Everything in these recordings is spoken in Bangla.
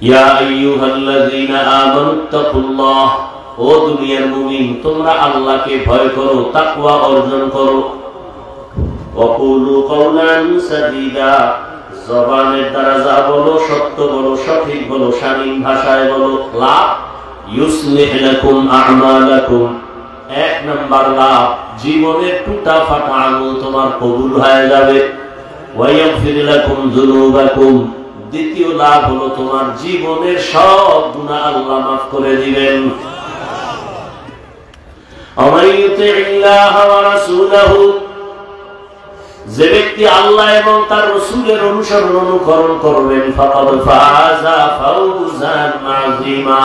ইয়া আইয়ুহাল্লাযীনা আমানুত্তাকুল্লাহ, ও দুনিয়ার মুমিন তোমরা আল্লাহকে ভয় করো, তাকওয়া অর্জন করো। ওয়াকুলু কাওলান সাদীদা, জবানের দ্বারা যা বলো সত্য বলো, সঠিক বলো, শালীন ভাষায় বলো। লাভ ইউসলিহ লাকুম আ'মালাকুম, এক নাম্বার লাভ জীবনের টুটা ফাটা আমল তোমার কবুল হয়ে যাবে। ওয়া ইয়াগফির লাকুম যুনুবাকুম, দ্বিতীয় লাভ হলো তোমার জীবনের সব গুনাহ আল্লাহ মাফ করে দিবেন। ওয়া ইউতি'ল্লাহ ওয়া রাসূলাহু, যে ব্যক্তি আল্লাহ এবং তার রাসূলের অনুসরণ অনুকরণ করবেন, ফাকাদ ফাযা ফাওজান আযীমা,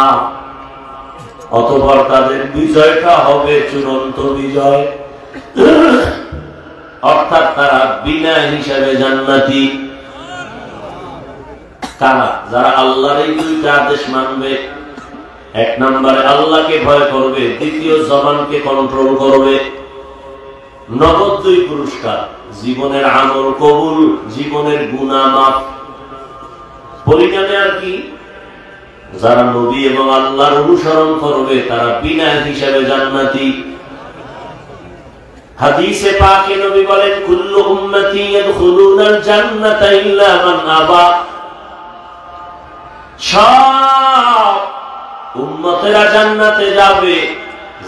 অতঃপর তাদের বিজয়টা হবে চূড়ান্ত বিজয়, অর্থাৎ তারা বিনা হিসাবে জান্নাতি। কারা? যারা আল্লাহর এই দুইটা আদেশ মানবে, এক নম্বরে আল্লাহকে ভয় করবে, দ্বিতীয় জবানকে কন্ট্রোল করবে। নগদ 2 পুরস্কার, জীবনের আমল কবুল, জীবনের গুনাহ মাফ। পরিণামে আর কি? যারা নবী এবং আল্লাহর অনুসরণ করবে তারা বিনা হিসাবে জান্নাতি। হাদিসে পাকে নবী বলেন, কুল্লু উম্মতি ইয়াদখুলুনাল জান্নাতা ইল্লা মান আবা, সব উম্মতেরা জান্নাতে যাবে,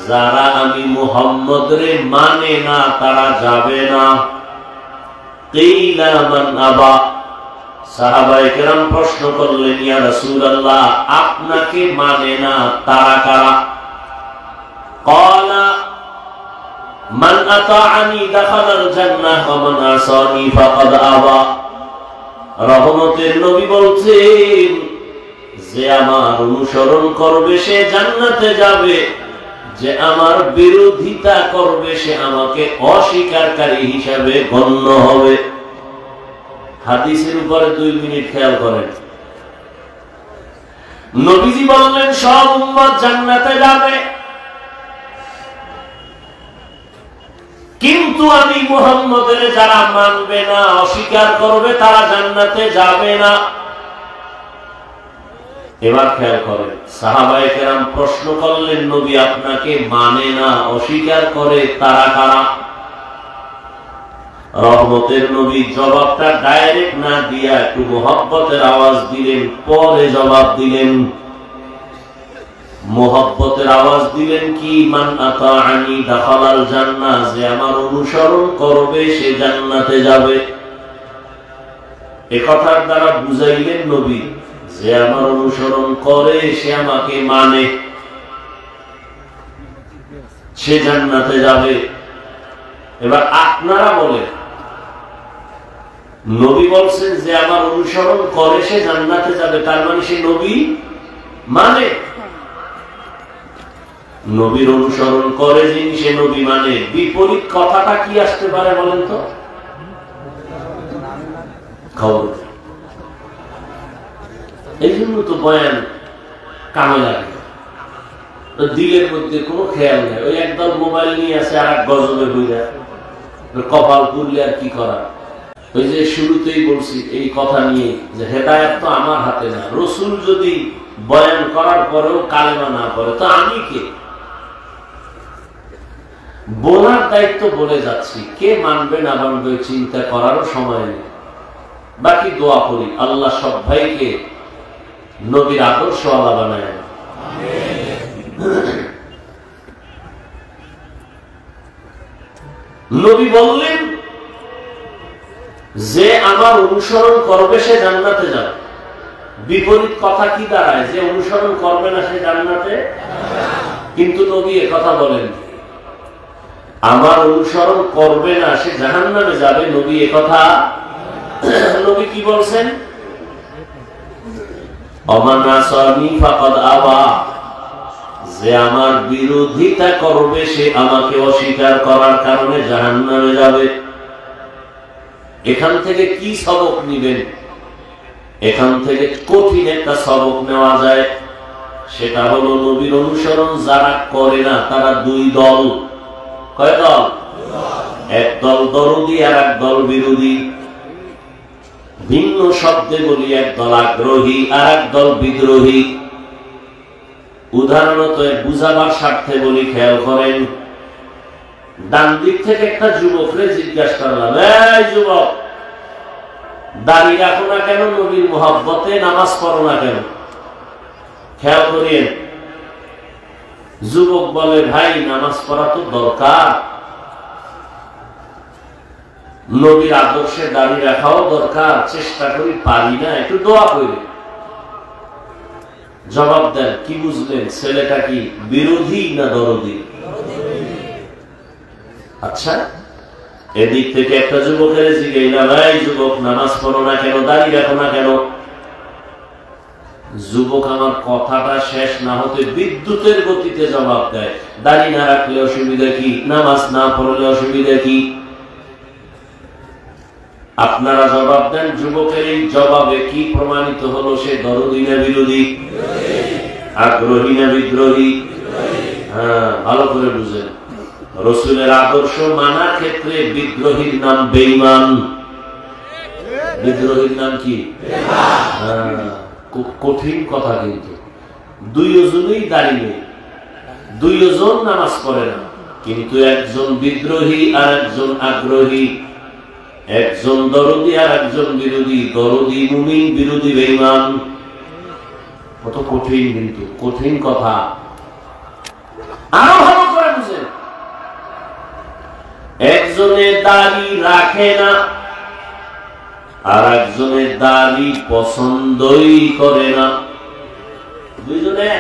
যারা আমি মুহাম্মদরে মানে না তারা যাবে না। কিলা মান আবা, সাহাবায়ে কেরাম প্রশ্ন করলেন, ইয়া রাসূলুল্লাহ আপনাকে মানে না তারা কারা? ক্বালা মান আতাআনি দাখালাল জান্নাহ ওয়া মান আসানি ফাকাদ আবা। রহমতের নবী বলছেন, যে আমার অনুসরণ করবে সে জান্নাতে যাবে, যে আমার বিরোধিতা করবে সে আমাকে অস্বীকারী হিসাবে গণ্য হবে। হাদিসের উপরে 2 মিনিট খেয়াল করেন। নবীজি বললেন সব উম্মত জান্নাতে যাবে, কিন্তু আমি মুহাম্মদের যারা মানবে না, অস্বীকার করবে, তারা জান্নাতে যাবে না। এবার খেয়াল করেন, সাহাবায়ে কেরাম প্রশ্ন করলেন, নবী আপনাকে মানে না, অস্বীকার করে, তারা কারা? রহমতের নবী জবাবটা ডাইরেক্ট না দিয়া একটু মুহাব্বতের আওয়াজ দিলেন, পরে জবাব দিলেন। মুহাব্বতের আওয়াজ দিলেন কি? মান আতাআনি দাখালাল জান্নাহ, যে আমার অনুসরণ করবে সে জান্নাতে যাবে। এ কথার দ্বারা বুঝাইলেন নবী, যে আমার অনুসরণ করে সে আমাকে মানে, সে জান্নাতে যাবে। এবার আপনারা বলেন, নবী বলছেন যে আমার অনুসরণ করে সে জান্নাতে যাবে, তার মানে সে নবী মানে? নবীর অনুসরণ করে যিনি সে নবী মানে। বিপরীত কথাটা কি আসতে পারে বলেন তো? খবর। এই জন্য তো বয়ান কামে লাগে, দিলের মধ্যে কোনো খেয়াল নেই। ওই একদল মোবাইল নিয়ে আছে আর এক গজবে বইরা, কপাল পুরলে আর কি করা। ওই যে শুরুতেই বলছি এই কথা নিয়ে, যে হেদায়েত তো আমার হাতে না। রাসূল যদি বয়ান করার পরেও কালেমা না পড়ে তো আমি কে? বলার দায়িত্ব বলে যাচ্ছি, কে মানবে না মানবে চিন্তা করারও সময় নেই। বাকি দোয়া করি আল্লাহ সব ভাইকে নবীর আদর্শ আলা বানায়। নবী বললেন, যে আমার অনুসরণ করবে সে জান্নাতে যাবে। বিপরীত কথা কি দাঁড়ায়? যে অনুসরণ করবে না সে জান্নাতে। কিন্তু নবী একথা বলেন, আমার অনুসরণ করবে না সে জাহান্নামে যাবে। নবী একথা, নবী কি বলছেন? ওমান আসানি ফাকাদ আবা, যে আমার বিরোধিতা করবে সে আমাকে অস্বীকার করার কারণে জাহান্নামে যাবে। এখান থেকে কি সবক নিবেন? এখান থেকে কঠিন একটা সবক নেওয়া যায়, সেটা হলো নবীর অনুসরণ যারা করে না তারা 2 দল। কয় দল? এক দল দরদি আর এক দল বিরোধী। ভিন্ন শব্দে বলি একদল আগ্রহী আর একদল বিদ্রোহী। উদাহরণত বুঝাবার স্বার্থে বলি, খেয়াল করেন। ডান দিক থেকে একটা যুবকরে জিজ্ঞাসা করলাম, এই যুবক, দাড়ি রাখো না কেন? নবীর মোহাব্বতে নামাজ পড়ো না কেন? খেয়াল করিয়েন। যুবক বলে, ভাই নামাজ পড়া তো দরকার, নবীর আদর্শে দাড়ি রাখাও দরকার, চেষ্টা করি, পারি না, একটু দোয়া করি। জবাব দেন, কি বুঝলেন? ছেলেটা কি বিরোধী না দরদি? আচ্ছা, এদিক থেকে একটা যুবকের জিজ্ঞাসা, ভাই যুবক, নামাজ পড়ো না কেন, দাড়ি রাখো না কেন? যুবক আমার কথাটা শেষ না হতে বিদ্যুতের গতিতে জবাব দেয়, দাড়ি না রাখলে অসুবিধা কি, নামাজ না পড়লে অসুবিধা কি? আপনারা জবাব দেন, যুবকের এই জবাবে কি প্রমাণিত হলো? সে দরদি না বিরোধী, আগ্রহী না বিদ্রোহী? হ্যাঁ, ভালো করে বুঝেন। রাসূলের আদর্শ মানার ক্ষেত্রে বিদ্রোহীর নাম বেঈমান। বিদ্রোহীর নাম কি? খুব কঠিন কথা, কিন্তু দুইজনেই দাঁড়িয়ে, দুইজন নামাজ পড়ে না, কিন্তু একজন বিদ্রোহী আর একজন আগ্রহী, একজন দরদি আর একজন বিরোধী। দরদি মুমিন, বিরোধী বেঈমান। কত কঠিন, কিন্তু কঠিন কথা। আরো ভালো করে বুঝেন, একজনে দাড়ি রাখে না আর একজনের দাড়ি পছন্দই করে না। দুইজনে,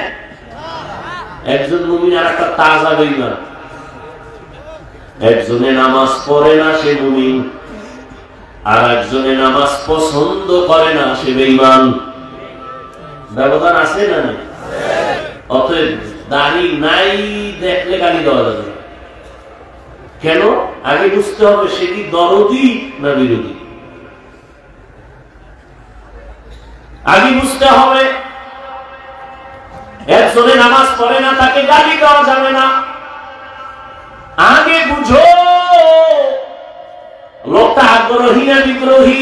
একজন মুমিন আর একটা তাজা বেঈমান। একজনে নামাজ পড়ে না, সে মুমিন, আর একজনে নামাজ পছন্দ করে না, সে বেঈমান। ব্যবধান আছে না? অতএব দাড়ি নাই দেখলে গালি দেওয়া যাবে। কেন? আগে বুঝতে হবে সে কি দরদি না বিরোধী। আগে বুঝতে হবে, একজনে নামাজ পড়ে না, তাকে গালি দেওয়া যাবে না। আগে বুঝো লোকটা আগ্রহী না বিদ্রোহী।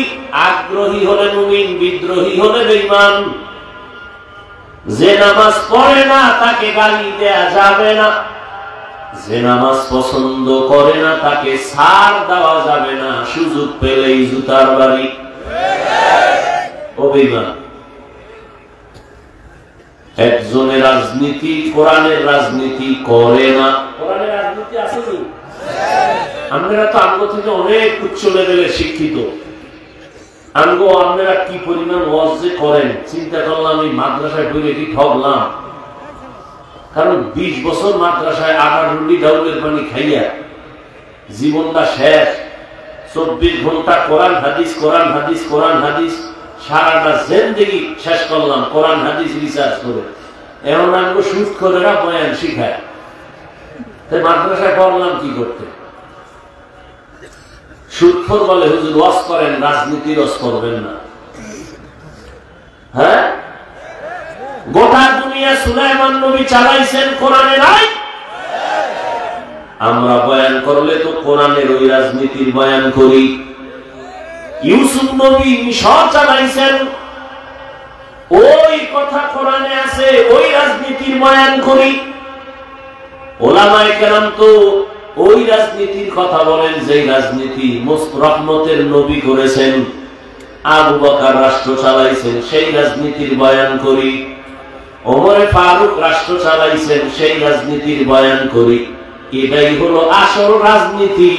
আগ্রহী হলে মুমিন, বিদ্রোহী হলে বেঈমান। যে নামাজ পড়ে না তাকে গালি দেয়া যাবে না, যে নামাজ পছন্দ করে না তাকে ছাড় দেওয়া যাবে না, সুযোগ পেলেই জুতার বাড়ি। ও বেঈমান। একজনে রাজনীতি, কোরআনের রাজনীতি করে না। কোরআনের রাজনীতি আসেনি? আমরা তো আমগো থেকে অনেক উচ্চ লেভেলে শিক্ষিত। আপনারা কি পরিমাণ ওয়াজ যে করেন, চিন্তা করলাম এই মাদ্রাসায় পড়ে কি ঠকলাম। কারণ 20 বছর মাদ্রাসায় আটা রুটি ডাউলের পানি খাইয়া জীবনটা শেষ। 24 ঘন্টা কোরআন হাদিস, কোরআন হাদিস, কোরআন হাদিস, সারাটা জিন্দেগি শেষ করলাম কোরআন হাদিস রিসার্চ করে। এখন আমগো সুদ করে বয়ান শিখায়, তাই মাদ্রাসায় পড়লাম কি করতে? সুদখোর বলে হুজুর ওয়াজ করেন, রাজনীতির ওয়াজ করবেন না। হ্যাঁ, গোটা দুনিয়া সুলাইমান নবী চালাইছেন কোরআনের আইন। আমরা বয়ান করলে তো কোরআনের ওই রাজনীতির বয়ান করি। ইউসুফ নবী মিশর চালাইছেন, ওই কথা কোরআনে আছে, ওই রাজনীতির বয়ান করি। ওলামায়ে কেরাম তো ওই রাজনীতির কথা বলেন যে রাজনীতি রহমতের নবী করেছেন। আবু বকর রাষ্ট্র চালাইছেন, সেই রাজনীতির বয়ান করি। ওমরে ফারুক রাষ্ট্র চালাইছেন, সেই রাজনীতির বয়ান করি। এটাই হলো আসল রাজনীতি।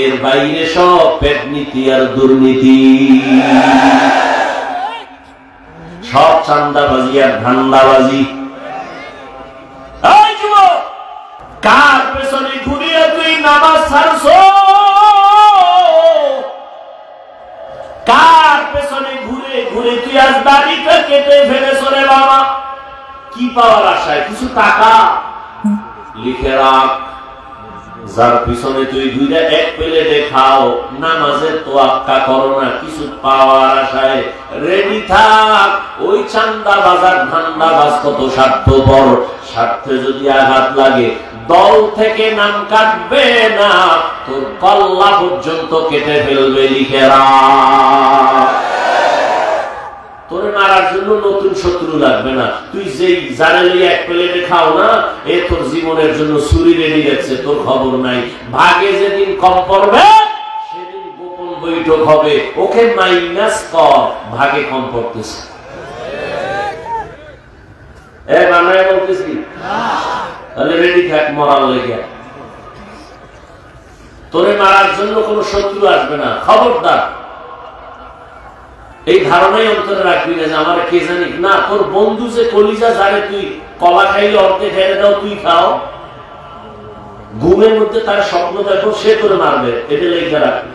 এর বাইরে সব পেটনীতি আর দুর্নীতি, সব চান্দাবাজি আর ধান্দাবাজি। কার পেছনে ঘুরিয়ে তুই নামাজ ছাড়ছো? কার পেছনে ঘুরে ঘুরে তুই আজ দাড়িটা কেটে ফেলেছো রে বাবা? কি পাওয়ার আশায়? কিছু টাকা? লিখে রাখ, যার পিছনে তুই ঘুরে এক প্লেটে খাও, নামাজের তোয়াক্কা করো না, কিছু পাওয়ার আশায় রেডি থাক। ওই চান্দা বাজার ধান্দাবাজ কত স্বার্থপর, স্বার্থে যদি আঘাত লাগে দল থেকে নাম কাটবে না, তোর কল্লা পর্যন্ত কেটে ফেলবে। লিখে রাখ। তোরে মারার জন্য নতুন শত্রু লাগবে না। তুই যেই জানে লইয়া এক প্লেটে খাও না, এ তোর জীবনের জন্য ছুরি রেডি রাখছে, তোর খবর নাই। ভাগে যেদিন কম পড়বে সেদিন গোপন বৈঠক হবে, ওকে মাইনাস কর, ভাগে কম পড়তেছে। এ বানায় বলতেছি, তাহলে রেডি থাক মরার লেগে। তোরে মারার জন্য কোন শত্রু আসবে না, খবরদার। এই ধারণাই অন্তরে রাখবি না যে আমার কে জানি না। তোর বন্ধু যে কলিজা যারে তুই কলা খাইলে অর্ধেক খেয়ে দাও, তুই খাও, ঘুমের মধ্যে তার স্বপ্ন দেখো, সে তোরে মারবে, এটা লেখা রাখবি।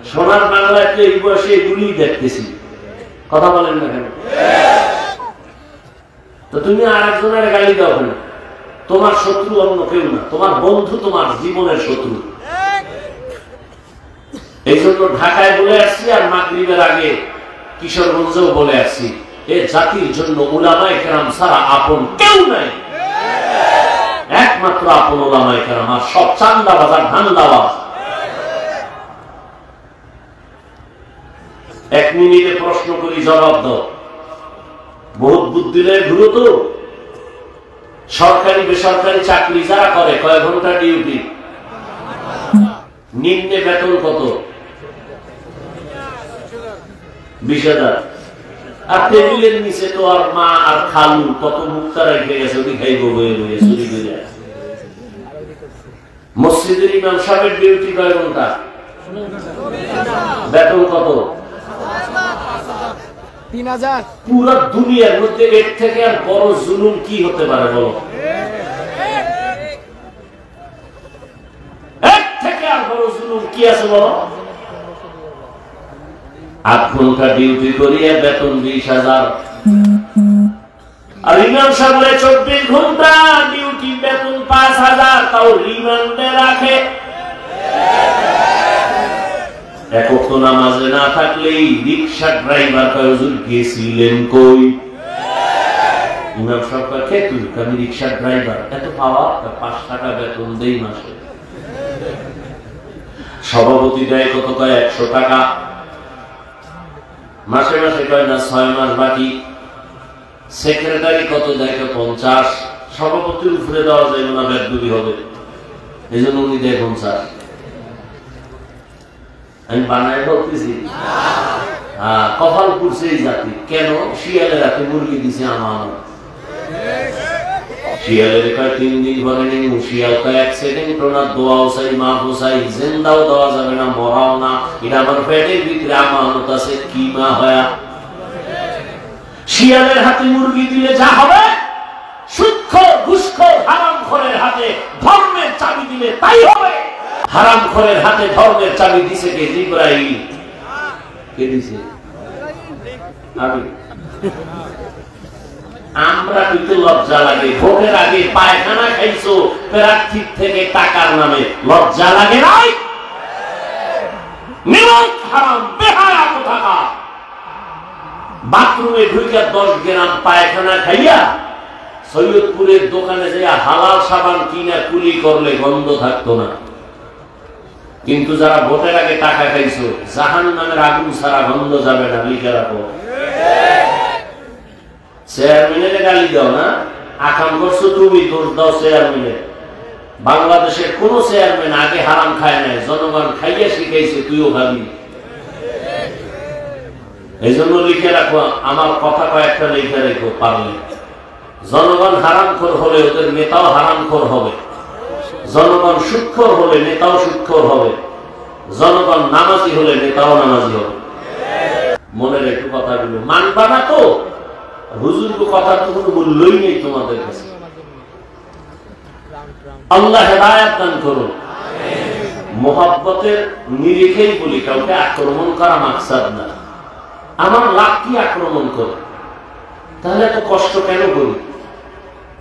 সোনার বাংলায় তো এই বয়সে এগুলি দেখতেছি, কথা বলেন না কেন? তো তুমি আর একজনের গালি দাও কেন? তোমার শত্রু অন্য কেউ না, তোমার বন্ধু তোমার জীবনের শত্রু। এই জন্য ঢাকায় বলে আসছি, আর মাগরিবের আগে কিশোরগঞ্জেও বলে আসছি, এ জাতির জন্য উলামায়ে কেরাম ছাড়া আপন কেউ নাই। একমাত্র আপন উলামায়ে কেরাম, আর সব চান্দাবাজ আর ধান্দাবাজ। এক মিনিটে প্রশ্ন করি, জবাব দাও। বহুত বুদ্ধি নেই, ঘুরো তো। সরকারি বেসরকারি চাকরি যারা করে, কয় ঘন্টা ডিউটি? নিম্নে বেতন কত? 20,000। আর টেবিলের নিচে তো আর মা আর খালু কত মুক্তা রেখে গেছে, ওই খাইব বয়ে বয়ে চুরি করে। মসজিদের ইমাম সাহেবের ডিউটি কয় ঘন্টা? বেতন কত? 3,000। পুরো দুনিয়ার মধ্যে এর থেকে আর বড় জুলুম কি হতে পারে বলো? এর থেকে আর বড় জুলুম কি আছে বলো? 8 ঘন্টা ডিউটি করিয়া বেতন 20,000। আর ইমাম সাহেবের 24 ঘন্টা ডিউটি, বেতন 5,000, তাও রিমান্ডে রাখে। এক ওয়াক্ত নামাজে না থাকলেই রিকশা ড্রাইভার কয়, হুজুর গেছিলেন কই? ইমাম সাহেব কয়, কে তুই? আমি রিকশা ড্রাইভার। এত পাওয়া? 5 টাকা বেতন দেই মাসে। সভাপতি দেয় কত? কয় 100 টাকা। মাসে মাসে কয় না, 6 মাস বাকি। সেক্রেটারি কত দেয়? 50। সভাপতির উপরে দেওয়া যাবে না, বেদবি হবে, এই জন্য উনি দেয় 50। আমি বানায় বলতেছি, কপাল পুড়ছে এই জাতি। কেন? শিয়ালের হাতে মুরগি দিছে আমার। শিয়ালের কয় 3 দিন পরে নেই। শিয়াল কয় 1 সেকেন্ড না, দোয়াও চাই, মাফও চাই, জিন্দাও দেওয়া যাবে না, মরাও না। এটা আমার পেটের ভিতরে আমানত আছে, কি মা হয়া। শিয়ালের হাতে মুরগি দিলে যা হবে, সুদখোর, ঘুষখোর, হারামখোরের হাতে ধর্মের চাবি দিলে তাই হবে। হারামখোরের হাতে ধর্মের চাবি দিছে কে? জিবরাইল। কে দিছে? আমি। আমরা কিন্তু লজ্জা লাগে। ভোটের আগে পায়খানা খাইছো প্রার্থীর থেকে টাকার নামে, লজ্জা লাগে নাই? নিমক হারাম, বেহায়া কোথাকার। বাথরুমে ঢুকে 10 গ্রাম পায়খানা খাইয়া সৈয়দপুরের দোকানে যাইয়া হালাল সাবান কিনা কুলি করলে গন্ধ থাকতো না। কিন্তু যারা ভোটের আগে টাকা খাইছো, জাহান্নামের আগুন ছাড়া গন্ধ যাবে না, লিখে রাখো। চেয়ারম্যানের গালি দাও না, আকাম করছো তুমি, দোষ দাও চেয়ারম্যানের। বাংলাদেশের কোন চেয়ারম্যান আগে হারাম খায় নাই, জনগণ খাইয়া শিখাইছে, তুইও খাবি। এই জন্য লিখে রাখো, আমার কথা কয়েকটা লিখে রেখো পারলে। জনগণ হারামখোর হলে ওদের নেতাও হারামখোর হবে। জনগণ সুদখোর হলে নেতাও সুদখোর হবে। জনগণ নামাজি হলে নেতাও নামাজি হবে। মনের একটু কথাগুলো মানবা না তো? হুজুর কথার তো কোনো মূল্যই নেই তোমাদের কাছে। আল্লাহ হেদায়েত দান করুন। মোহাব্বতের নিরিখেই বলি, কাউকে আক্রমণ করা মাকসাদ না। আমার লাভ কি আক্রমণ করে? তাহলে এত কষ্ট কেন করি?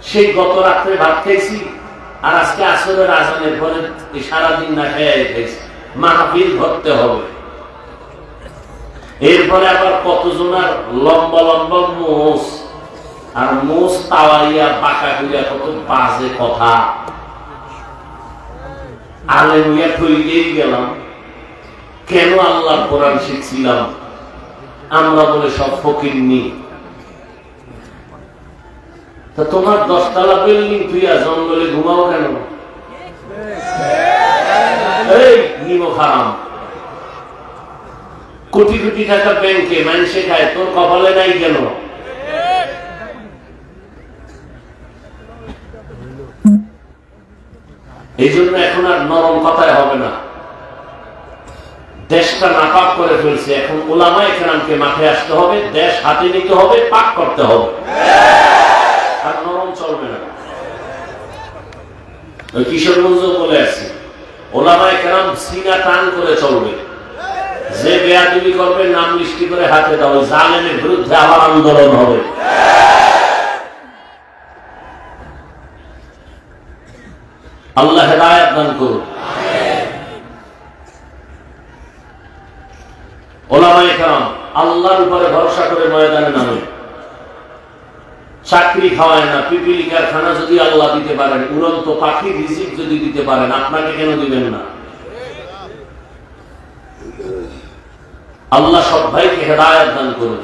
সেই গত রাত্রে ভাত খাইছি, আর আজকে আসরের আজানের পরে সারাদিন না খেয়ে খাইছি। মাহফিল ধরতে হবে। এরপরে আবার কতজনার লম্বা লম্বা মোষ, আর মোষ তাওয়াইয়া বাঁকা করিয়া কত বাজে কথা। আলেমিয়া ঠইলেই গেলাম। কেন আল্লাহর কোরআন শিখছিলাম? আমরা বলে সব ফকিন্নি। তা তোমার 10 তলা বিল্ডিং তুই জঙ্গলে ঘুমাও কেন? এই নিমো খারাম, কোটি কোটি টাকা ব্যাংকে মানুষে খায়, তোর কপালে নাই কেন? এই জন্য এখন আর নরম কথায় হবে না। দেশটা নাপাক করে ফেলছে, এখন ওলামায়ে কেরামকে মাঠে আসতে হবে, দেশ হাতে নিতে হবে, পাক করতে হবে, আর নরম চলবে না। কিশোরগঞ্জ বলে আসছি, ওলামায়ে কেরাম সিনা টান করে চলবে, যে বেয়াদবি করবে নাম লিস্টি করে হাতে দাও, জালেমের বিরুদ্ধে আবার আন্দোলন হবে। আল্লাহ হেদায়েত দান করুন। ওলামায়ে কেরাম আল্লাহর উপরে ভরসা করে ময়দানে নামে, চাকরি খাওয়ায় না, পিপিলি কারখানা যদি আল্লাহ দিতে পারেন, উড়ন্ত পাখির রিজিক যদি দিতে পারেন, আপনাকে কেন দিবেন না? আল্লাহ সব ভাইকে হেদায়েত দান করুন।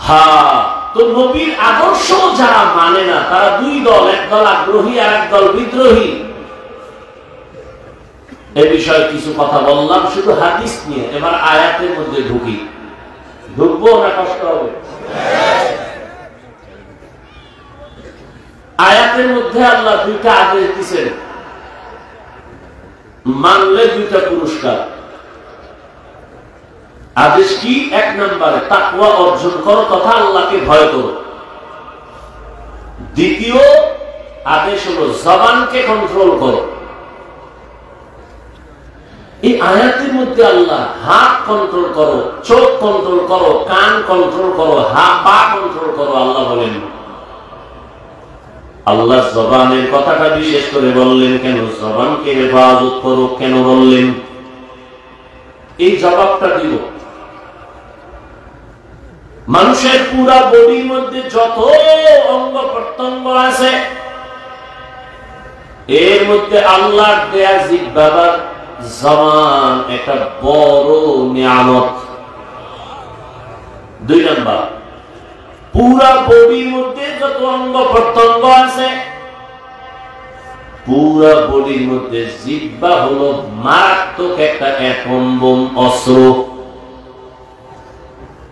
হ্যাঁ, তো নবীর আদর্শ যারা মানে না তারা দুই দল, এক দল আগ্রহী আর এক দল বিদ্রোহী। এ বিষয়ে কিছু কথা বললাম শুধু হাদিস নিয়ে, এবার আয়াতের মধ্যে ঢুকি। ঢুকবো না কষ্ট হবে? আয়াতের মধ্যে আল্লাহ দুইটা আদেশ দিয়েছেন, মানলে দুইটা পুরস্কার। আদেশ কি? 1 নম্বরে তাকওয়া অর্জন করো তথা আল্লাহকে ভয় করো। দ্বিতীয় আদেশ হলো জবানকে কন্ট্রোল করো। এই আয়াতের মধ্যে আল্লাহ হাত কন্ট্রোল করো, চোখ কন্ট্রোল করো, কান কন্ট্রোল করো, পা কন্ট্রোল করো আল্লাহ বলেন। আল্লাহ জবানের কথাটা বিশেষ করে বললেন কেন? জবানকে হেফাজত করো কেন বললেন? এই জবাবটা দিব। মানুষের পুরা বডির মধ্যে যত অঙ্গ প্রত্যঙ্গ আছে, এর মধ্যে আল্লাহর দেয়া জিহ্বার জবান একটা বড় নিয়ামত। 2 নাম্বার, পুরা বডির মধ্যে যত অঙ্গ প্রত্যঙ্গ আছে, পুরা বডির মধ্যে জিহ্বা হলো মারাত্মক একটা অ্যাটম বোম অস্ত্র।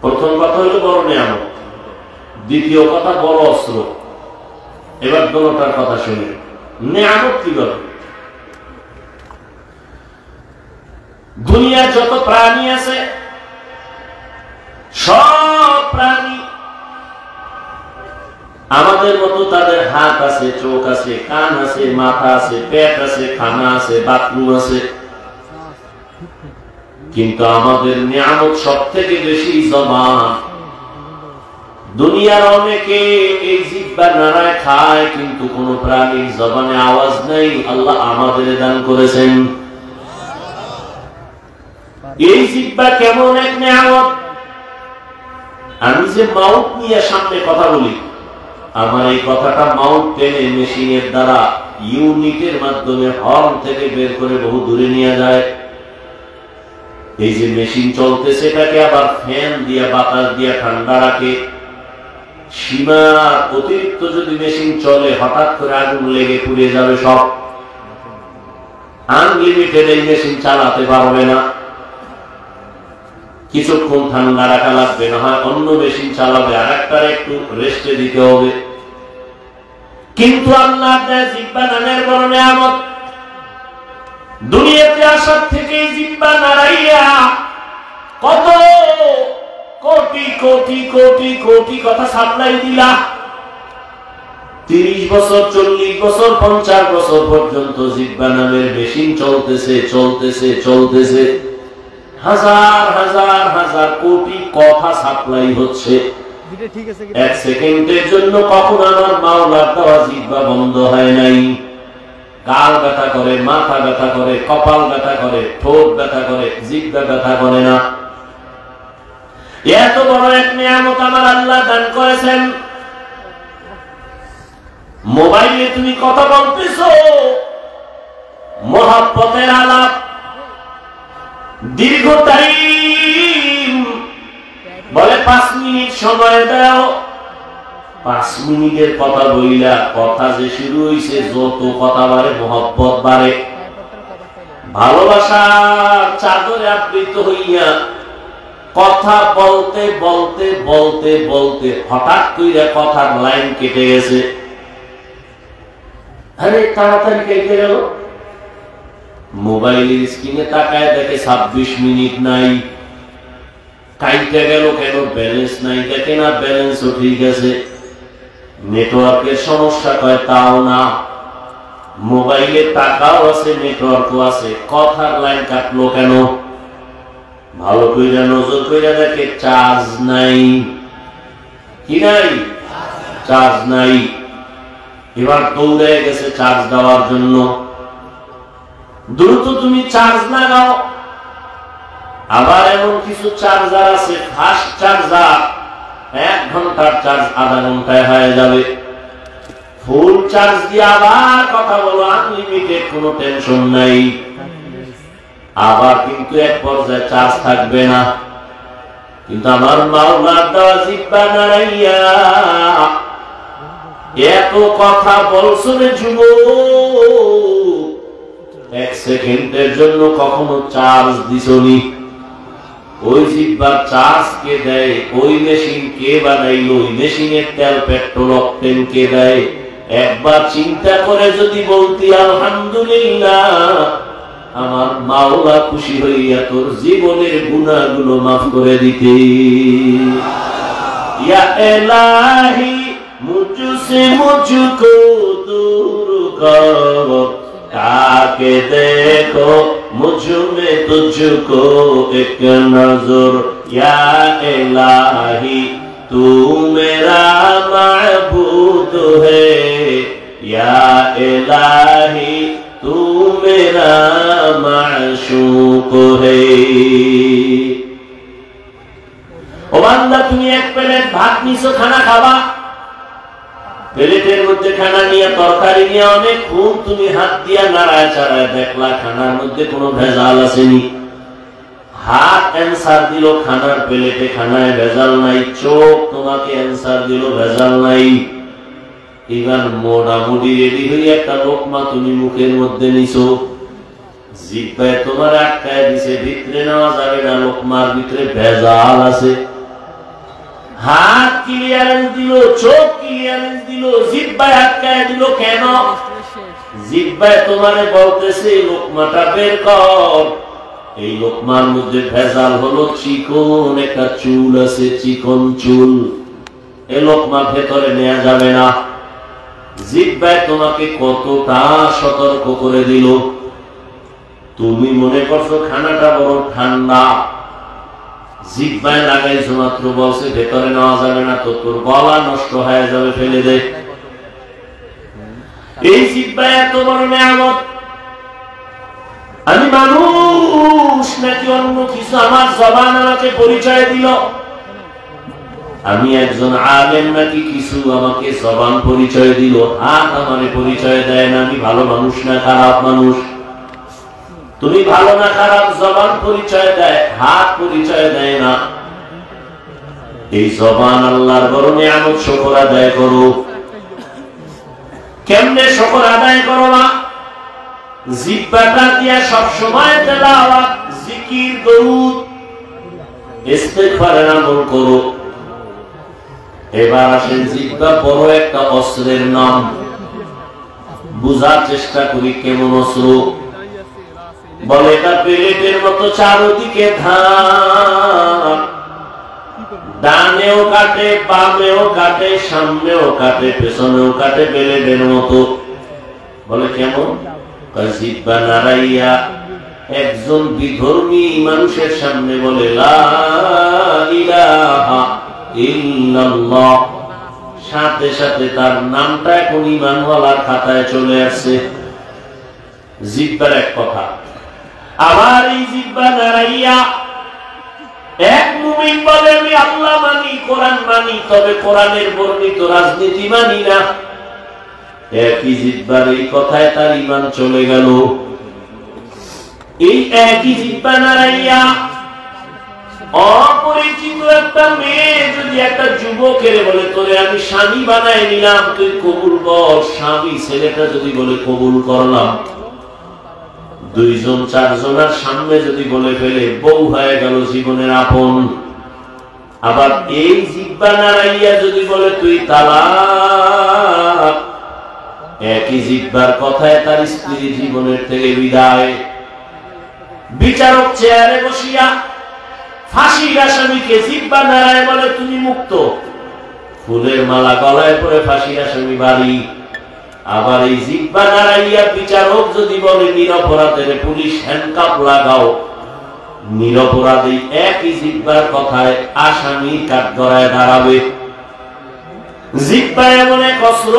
প্রথম কথা হলো বড় নিয়ামত, দ্বিতীয় কথা বড় অস্ত্র। এবার দোনোটার কথা শুনে নিয়ামত কি বলে? দুনিয়ার যত প্রাণী আছে, সব প্রাণী আমাদের মতো তাদের হাত আছে, চোখ আছে, কান আছে, মাথা আছে, পেট আছে, খানা আছে, বাথরুম আছে, কিন্তু আমাদের নিয়ামত সব থেকে বেশি জবান। দুনিয়ার অনেকে এই জিহ্বা নাড়ায় খায়, কিন্তু কোন প্রাণীর জবানে আওয়াজ নেই, আল্লাহ আমাদের দান করেছেন। এই জিহ্বা কেমন এক নিয়ামত! আমি যে মাউথ নিয়ে সামনে কথা বলি, আমার এই কথাটা মাউথ টেনে মেশিনের দ্বারা ইউনিটের মাধ্যমে হর্ন থেকে বের করে বহু দূরে নিয়ে যায়। এই যে মেশিন চলতেছে, এটাকে আবার ফ্যান দিয়ে বাতাস দিয়ে ঠান্ডা রাখে। সীমার অতিরিক্ত যদি মেশিন চলে, হঠাৎ করে আগুন লেগে পুড়ে যাবে সব। আনলিমিটেড এই মেশিন চালাতে পারবে না, কিছুক্ষণ ঠান্ডা রাখা লাগবে, না হয় অন্য মেশিন চালাবে, আর একটার একটু রেস্টে দিতে হবে। কিন্তু আল্লাহ জিহ্বা নামের বড় নিয়ামত। দুনিয়াতে আসার থেকে জিহ্বা নাড়াইয়া কত কোটি কোটি কোটি কোটি কথা সাপ্লাই দিলা। 30 বছর, 40 বছর, 50 বছর পর্যন্ত জিহ্বা নামের মেশিন চলতেছে চলতেছে চলতেছে, হাজার হাজার হাজার কোটি কথা সাপ্লাই হচ্ছে। 1 সেকেন্ডের জন্য কখন আমার মাওলার দেওয়া জিহ্বা বন্ধ হয় নাই। গাল ব্যথা করে, মাথা ব্যথা করে, কপাল ব্যথা করে, ঠোঁট ব্যথা করে, জিহ্বা ব্যথা করে না। এত বড় এক নিয়ামত আমার আল্লাহ দান করেছেন। মোবাইলে তুমি কথা বলতেছো, মহব্বতের আলাপ, দীর্ঘ টাইম বলে 5 মিনিট সময় দাও। 5 মিনিটের কথা বইলা কথা যে শুরু হইছে, যত কথা বাড়ে মহব্বত বাড়ে, ভালোবাসার চাদরে আবৃত হইয়া কথা বলতে বলতে বলতে বলতে হঠাৎ করে কথার লাইন কেটে গেছে। আরে তাড়াতাড়ি কেটে গেল। মোবাইলের স্ক্রিনে তাকায় দেখে 26 মিনিট নাই। কাইটে গেল কেন? ব্যালেন্স নাই। দেখে না ব্যালেন্সও ঠিক আছে। নেটওয়ার্কের সমস্যা কয় তাও না, মোবাইলে টাকাও আছে নেটওয়ার্কও আছে, কথার লাইন কাটলো কেন? ভালো কইরা নজর কইরা দেখে চার্জ নাই। কি নাই? চার্জ নাই। এবার দৌড়ে গেছে চার্জ দেওয়ার জন্য। দ্রুত তুমি চার্জ লাগাও। আবার এমন কিছু চার্জার আছে ফাস্ট চার্জার, 1 ঘন্টার চার্জ আধা ঘন্টায় হয়ে যাবে। ফুল চার্জ দিয়ে আবার কথা বলো, আনলিমিটেড, কোনো টেনশন নাই। আবার কিন্তু এক পর্যায়ে চার্জ থাকবে না। কিন্তু আমার মাওলার দেওয়া জিহ্বা নাড়াইয়া এত কথা বলছো রে যুবক, 1 সেকেন্ডের জন্য কখনো চার্জ দিছনি? ওই জিহ্বার চার্জ কে দেয়? ওই মেশিন কে বানাইলো? ওই মেশিনের তেল পেট্রোল অকটেন কে দেয়? একবার চিন্তা করে যদি বলতি আলহামদুলিল্লাহ, আমার মাওলা খুশি হইয়া তোর জীবনের গুনাহগুলো মাফ করে দিতে। ইয়া ইলাহি মুঝসে মুঝকো দূর করো, তাকে দেখো मुझ में तुझको एक नजर, या इलाही तू मेरा माबूद है, या इलाही तू मेरा माशूक है। ओ बांदा তুমি এক প্লেট ভাত নিছো, খানা খাবা, প্লেটের মধ্যে খানা নিয়ে তরকারি নিয়ে অনেকক্ষণ তুমি হাত দিয়া নাড়ায় চাড়ায় দেখলা খানার মধ্যে কোনো ভেজাল আসেনি। হাত অ্যান্সার দিল খানার প্লেটে খানায় ভেজাল নাই, চোখ তোমাকে অ্যান্সার দিল ভেজাল নাই। এবার মোটামুটি রেডি হয়ে একটা লোকমা তুমি মুখের মধ্যে নিছো, জিহ্বায় তোমার আটকায় দিছে, ভিতরে নেওয়া যাবে না, লোকমার ভিতরে ভেজাল আছে। হাত ক্লিয়ারেন্স দিল, চোখ ক্লিয়ারেন্স দিল, জিহ্বায় আটকায় দিল কেন? জিহ্বায় তোমারে বলতেছে লোকমাটা বের কর। এই লোকমার মধ্যে ভেজাল হলো চিকন একটা চুল আছে, চিকন চুল, এই লোকমা ভেতরে নেওয়া যাবে না। জিহ্বায় তোমাকে কতটা সতর্ক করে দিল। তুমি মনে করছো খানাটা বড় ঠান্ডা, জিহ্বায় লাগাইছো মাত্র, বলছে ভেতরে নেওয়া যাবে না, তো তোর গলা নষ্ট হয়ে যাবে, ফেলে দে। এই জিহ্বায় এত বড় নিয়ামত। আমি মানুষ নাকি অন্য কিছু? আমার জবান আমাকে পরিচয় দিল। আমি একজন আলেম নাকি কিছু? আমাকে জবান পরিচয় দিল। হাত আমারে পরিচয় দেয় না আমি ভালো মানুষ না খারাপ মানুষ। তুমি ভালো না খারাপ জবান পরিচয় দেয়, হাত পরিচয় দেয় না। এই জবান আল্লাহর বড় নিয়ামত, শুকর আদায় করো। কেমনে শুকর আদায় করো? না জিহ্বাটা দিয়া সব সময় তেলাওয়াত, জিকির, দরুদ, ইস্তিগফারের আমল করো। এবার আসেন জিহ্বা বড় একটা অস্ত্রের নাম, বুঝার চেষ্টা করি কেমন অস্ত্র। বলে এটা প্লেটের মতো চারদিকে ধার, ডানেও কাটে, বামেও কাটে, সামনেও কাটে, পেছনেও কাটে, প্লেটের মতো। বলে কেমন? জিহ্বা নাড়াইয়া একজন বিধর্মী মানুষের সামনে বলে লা ইলাহা ইল্লাল্লাহ, সাথে সাথে তার নামটা এখন ঈমানওয়ালার খাতায় চলে আসছে। জিহ্বার এক কথা। আবার এই জিহ্বা নাড়াইয়া এক মুমিন বলে আমি আল্লাহ মানি, কোরআন মানি, তবে কোরআনের বর্ণিত রাজনীতি মানি না। একই জিহ্বার এই কথায় তার ঈমান চলে গেল। এই একই জিহ্বা নাড়াইয়া অপরিচিত একটা মেয়ে যদি একটা যুবকের বলে তোরে আমি স্বামী বানাই নিলাম, তুই কবুল কর, স্বামী ছেলেটা যদি বলে কবুল করলাম, দুইজন চারজনের সামনে যদি বলে ফেলে বউ হয়ে গেল জীবনের আপন। আবার এই জিহ্বা নাড়াইয়া যদি বলে তুই তালাক, একই জিহ্বার কথায় তার স্ত্রী জীবনের থেকে বিদায়। বিচারক চেয়ারে বসিয়া ফাঁসির আসামিকে জিহ্বা নাড়ায় বলে তুমি মুক্ত, ফুলের মালা গলায় পরে ফাঁসির আসামি বাড়ি। আবার এই জিহ্বা নাড়াইয়া বিচারক যদি বলে নিরপরাধের পুলিশ হ্যান্ডকাপ লাগাও, নিরপরাধী একই জিহ্বার কথায় আসামি কাঠগড়ায় দাঁড়াবে। জিহ্বা এমন এক অস্ত্র,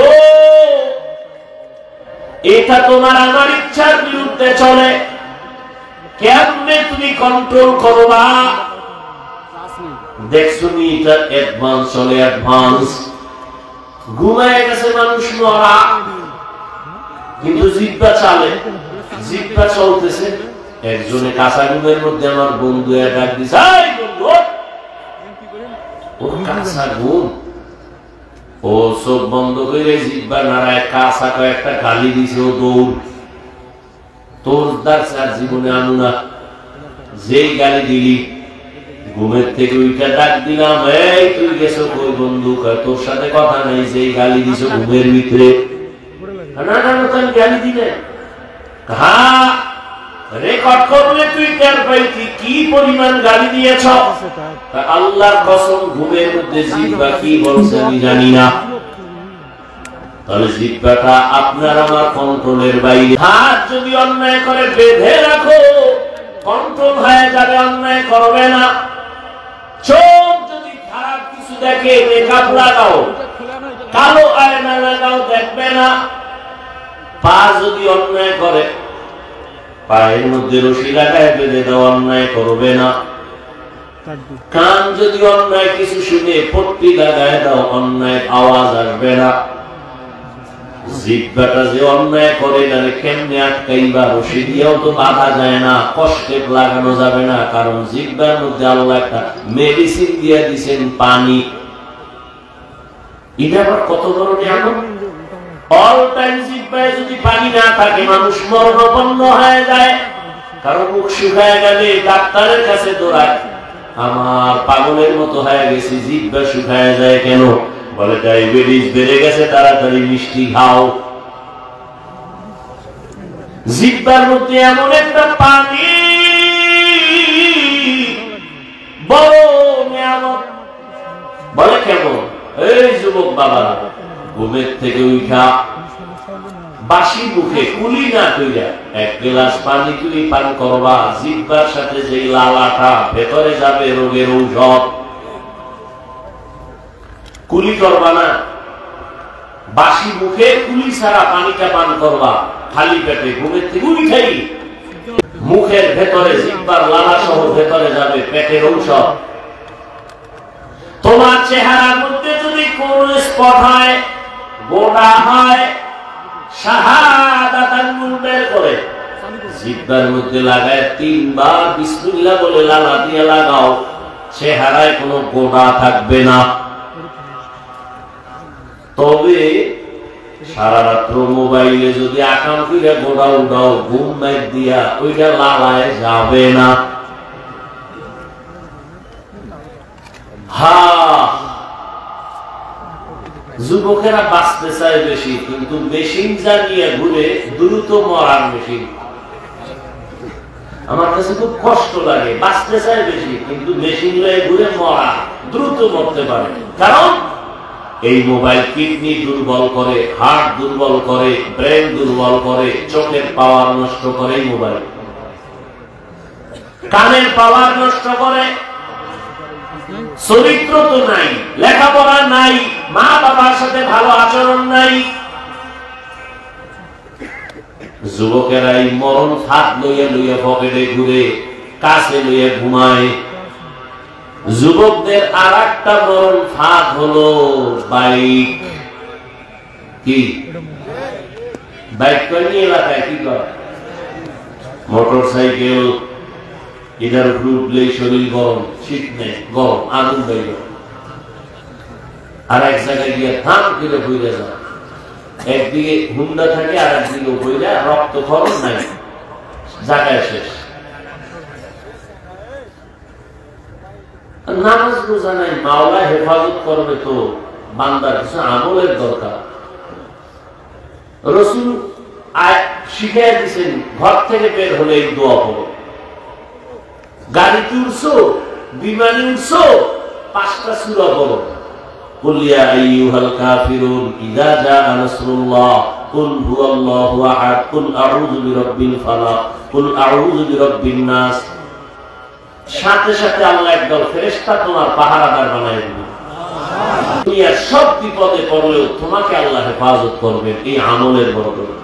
এটা তোমার আমার ইচ্ছার বিরুদ্ধে চলে, কেমনে তুমি কন্ট্রোল করবা? দেখছো নি এটা অ্যাডভান্স চলে, অ্যাডভান্স। ঘুমায় গেছে মানুষ মরা, কিন্তু জিহ্বা চালে, জিহ্বা চলতেছে। একজনে কাঁচা ঘুমের মধ্যে আমার বন্ধু ডাক দিছে, ও কাঁচা ঘুম, ও চোখ বন্ধ করে জিহ্বা নাড়ায় কাঁচা কয়েকটা গালি দিছে, ও দৌড়। তোর আর জীবনে আনু না, যেই গালি দিলি ঘুমের থেকে ওইটা ডাক দিলাম, এই তুই গেছো কই বন্ধু? তোর সাথে কথা নাই, যেই গালি দিছ ঘুমের ভিতরে। না না না, তুমি গালি দিলে, হ্যাঁ রেকর্ড করলে তুই টের পাইতি কি পরিমাণ গালি দিয়েছ। আল্লাহর কসম ঘুমের মধ্যে জিহ্বা কি বলছে আমি জানি না। তাহলে জিহ্বাটা আপনার আমার কন্ট্রোলের বাইরে। হাত যদি অন্যায় করে বেঁধে রাখো, কন্ট্রোল হয়ে যাবে, অন্যায় করবে না। চোখ যদি খারাপ কিছু দেখে মেকআপ লাগাও, কালো আয়না লাগাও, দেখবে না। পা যদি অন্যায় করে পায়ের মধ্যে রশি লাগায় বেঁধে দাও, অন্যায় করবে না। কান যদি অন্যায় কিছু শুনে পট্টি লাগায় দাও, অন্যায় আওয়াজ আসবে না। জিহ্বাটা যে অন্যায় করে তাহলে কেমনে আটকাইবা? রশি দিয়েও তো বাধা যায় না, কষ্টে লাগানো যাবে না, কারণ জিহ্বার মধ্যে আল্লাহ একটা মেডিসিন দিয়ে দিয়েছেন, পানি। এটা আবার কত বড় নিয়ামত। অল টাইম জিহ্বায় যদি পানি না থাকে মানুষ মরণাপন্ন হয়ে যায়, কারণ মুখ শুকায় গেলে ডাক্তারের কাছে দৌড়ায়, আমার পাগলের মতো হয়ে গেছে, জিহ্বা শুকায় যায় কেন? বলে ডায়াবেটিস বেড়ে গেছে, তাড়াতাড়ি মিষ্টি খাও। জিহ্বার মধ্যে এমন একটা পানি, বড় নিয়ামত। বলে কেমন? এই যুবক বাবা, ঘুমের থেকে উঠা বাসি মুখে কুলি না কইরা এক গ্লাস পানি তুমি পান করবা, জিহ্বার সাথে যে লালাটা ভেতরে যাবে রোগের ঔষধ। কুলি করবা না, বাসি মুখে কুলি ছাড়া পানিটা পান করবা, খালি পেটে ঘুমের থেকে উঠাই মুখের ভেতরে জিহ্বার লালা সহ ভেতরে যাবে পেটের ঔষধ। তোমার চেহারার মধ্যে যদি কোন স্পট হয়, গোটা হয়, শাহাদাতান নূর বের করে জিহ্বার মধ্যে লাগায় 3 বার বিসমিল্লাহ বলে লালা দিয়ে লাগাও, চেহারায় কোনো গোটা থাকবে না। তবে সারা রাত্র মোবাইলে যদি আকাম করে গোড়া উঠাও, ঘুম মাইক দিয়া, ওইটা লালায় যাবে না। যুবকেরা বাঁচতে চায় বেশি, কিন্তু মেশিন জানিয়ে ঘুরে দ্রুত মরার মেশিন। আমার কাছে খুব কষ্ট লাগে, বাঁচতে চায় বেশি কিন্তু মেশিন লয়ে ঘুরে মরা, দ্রুত মরতে পারে। কারণ এই মোবাইল কিডনি দুর্বল করে, হার্ট দুর্বল করে, ব্রেন দুর্বল করে, চোখের পাওয়ার নষ্ট করে এই মোবাইল, কানের পাওয়ার নষ্ট করে। চরিত্র তো নাই, লেখাপড়া নাই, মা বাবার সাথে ভালো আচরণ নাই। যুবকেরা এই মরণ হাত লইয়া লইয়া পকেটে ঘুরে, কাছে লইয়া ঘুমায়। যুবকদের আর একটা মরণ ফাঁদ হলো বাইক। কি বাইক করে এলাকায় কি করে? মোটরসাইকেল এটার উপরে উঠলেই শরীর গরম, শীত নেই, গরম, আগুন বাইর, আর এক জায়গায় গিয়ে থাম করে বইলে যায়, একদিকে হুন্ডা থাকে আর একদিকে বইলে, রক্তক্ষরণ নাই, জায়গায় শেষ। নামাজ রোজা নাই, মাওলা হেফাজত করবে তো বান্দার কিছু আমলের দরকার। রাসূল শিখিয়ে দিয়েছেন, ঘর থেকে বের হলে এই দোয়া করো। গাড়িতে উঠছো, বিমানে উঠছো, 5টা সূরা পড়ো। কুল ইয়া আইয়ুহাল কাফিরুন ইযা জাআ নাসরুল্লাহ, কুল হুয়াল্লাহু আহাদ, কুল আউযু বিরাব্বিল ফালাক, কুল আউযু বিরাব্বিন নাস। সাথে সাথে আল্লাহ একদল ফেরেশতা তোমার পাহারাদার বানায় দিবে। দুনিয়ার সব বিপদে পড়লেও তোমাকে আল্লাহ হেফাজত করবেন এই আমলের বরকতে।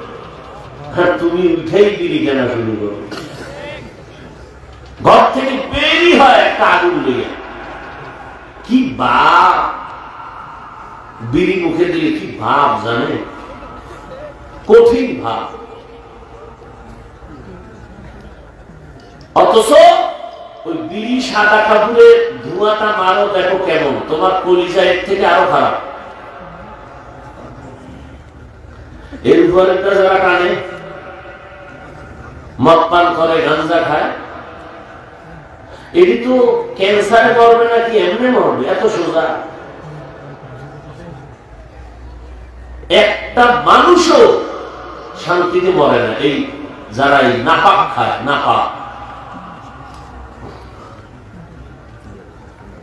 হ্যাঁ, তুমি উঠেই বিড়ি কেনা শুরু করো, ঘর থেকে বেরি হয় একটা আগুন লেগে, কি ভাব, বিড়ি মুখে দিলে কি ভাব জানে, কঠিন ভাব। অথচ ওই বিড়ি সাদা কাপড়ে ধোঁয়াটা মারো, দেখো কেমন, তোমার কলিজা এর থেকে আরো খারাপ। এর উপরে যারা টানে, মদ পান করে, গাঁজা খায়, এটি তো ক্যান্সারে মরবে নাকি এমনি মরবে, এত সোজা। একটা মানুষও শান্তিতে মরে না এই যারা এই নাপাক খায়, নাপাক।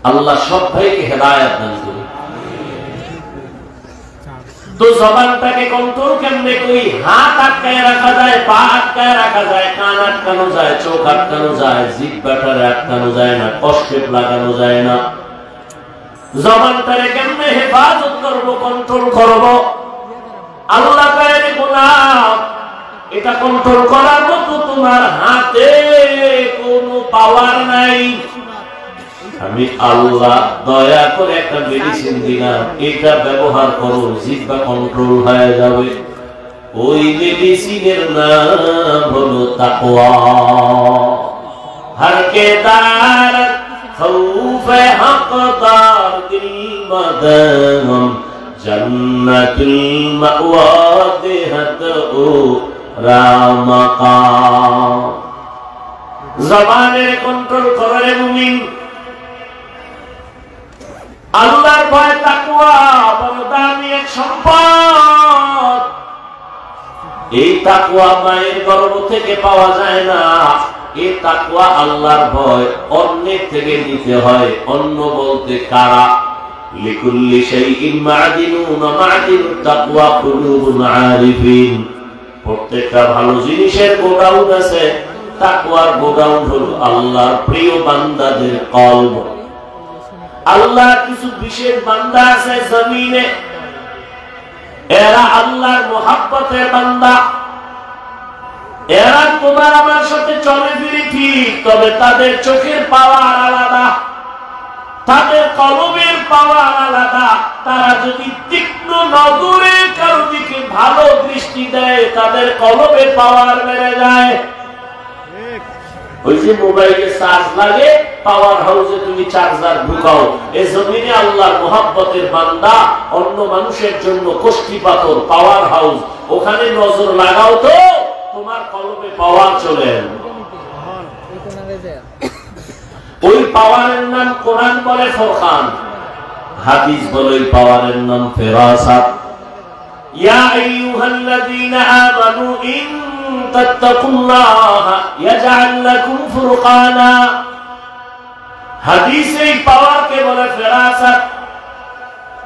আল্লাহ সব ভাইকে হেদায়েত দান করুন। তো জবানটাকে কন্ট্রোল কেমনে করি? হাত আটকায় রাখা যায়, পা আটকায় রাখা যায়, কান আটকানো যায়, চোখ আটকানো যায়, জিহ্বাটারে আটকানো যায় না, কষ্টেপ লাগানো যায় না। জবানটারে কেমনে হেফাজত করব, কন্ট্রোল করব? আল্লাহ পাকের গোলাম, এটা কন্ট্রোল করার মতো তোমার হাতে কোনো পাওয়ার নাই। আমি আল্লাহ দয়া করে একটা মেডিসিন দিলাম, এটা ব্যবহার করো, জিহ্বা কন্ট্রোল হয়ে যাবে। ওই মেডিসিনের নাম হলো তাকওয়া। হরকে দার খৌফে হকদার দিল মদম, জান্নাতুল মাওয়া দেহত ও রামাকাম। জবানের কন্ট্রোল করে মুমিন। আল্লাহর ভয়, তাকওয়া বড় দামি এক সম্পদ। এই তাকওয়া মায়ের গর্ভ থেকে পাওয়া যায় না। এই তাকওয়া আল্লাহর ভয় অন্যের থেকে নিতে হয়। অন্য বলতে কারা? লিকুল্লি শাইইন মা'দিনুন ওয়া মা'দিনুত তাকওয়া কুলুবুল আরিফিন। প্রত্যেকটা ভালো জিনিসের গোডাউন আছে, তাকওয়ার গোডাউন হলো আল্লাহর প্রিয় বান্দাদের কলব। আল্লাহ কিছু বিশেষ বান্দা আছে জমিনে, এরা আল্লাহর মুহাব্বতের বান্দা। এরা তোমার আমার সাথে চলে ফিরে ঠিক, তবে তাদের চোখের পাওয়ার আলাদা, তাদের কলবের পাওয়ার আলাদা। তারা যদি তীক্ষ্ণ নজরে কারো দিকে ভালো দৃষ্টি দেয়, তাদের কলবের পাওয়ার বেড়ে যায়। ওই যে মোবাইলে চার্জ লাগে, পাওয়ার হাউসে তুমি চার্জার ঢুকাও। এই জমিনে আল্লাহর মুহাব্বতের বান্দা অন্য মানুষের জন্য কষ্টি পাথর, পাওয়ার হাউস, ওখানে নজর লাগাও তো তোমার কলবে পাওয়ার চলে এলো। ওই পাওয়ারের নাম কোরআন বলে ফুরকান, হাদিস বলে ওই পাওয়ারের নাম ফিরাসাত। ইয়া আইয়ুহাল্লাযীনা আমানু ইন তাত্তাকুল্লাহা ইয়াজআল লাকুম ফুরকানা। হাদিসে এই পাওয়ারকে বলে ফিরাসাত।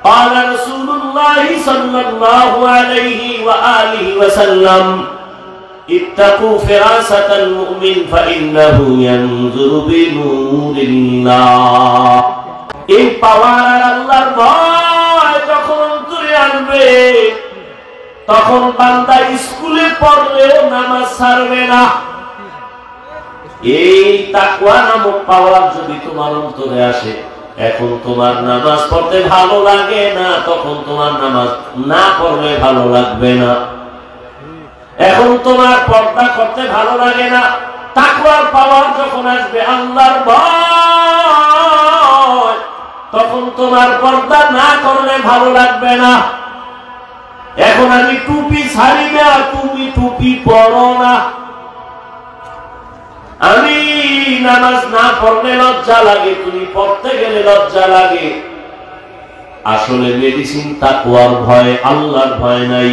قال رسول الله صلى الله عليه وآله وسلم اتقوا فراسة المؤمن فإنه ينظر بنور الله। এই পাওয়ার আল্লাহর ভয় যখন অন্তরে আনবে, তখন বান্দা স্কুলে পড়লেও নামাজ ছাড়বে না। এই তাকওয়া নামক পাওয়ার যদি তোমার অন্তরে আসে, এখন তোমার নামাজ পড়তে ভালো লাগে না, তখন তোমার নামাজ না পড়লে ভালো লাগবে না। এখন তোমার পর্দা করতে ভালো লাগে না, তাকওয়ার পাওয়ার যখন আসবে, আল্লাহর ভয়, তখন তোমার পর্দা না করলে ভালো লাগবে না। এখন আমি টুপি ছাড়ি না, তুমি টুপি পরো না। আমি নামাজ না পড়লে লজ্জা লাগে, তুমি পড়তে গেলে লজ্জা লাগে। আসলে মেডিসিন তাকওয়ার ভয়, আল্লাহর ভয় নাই।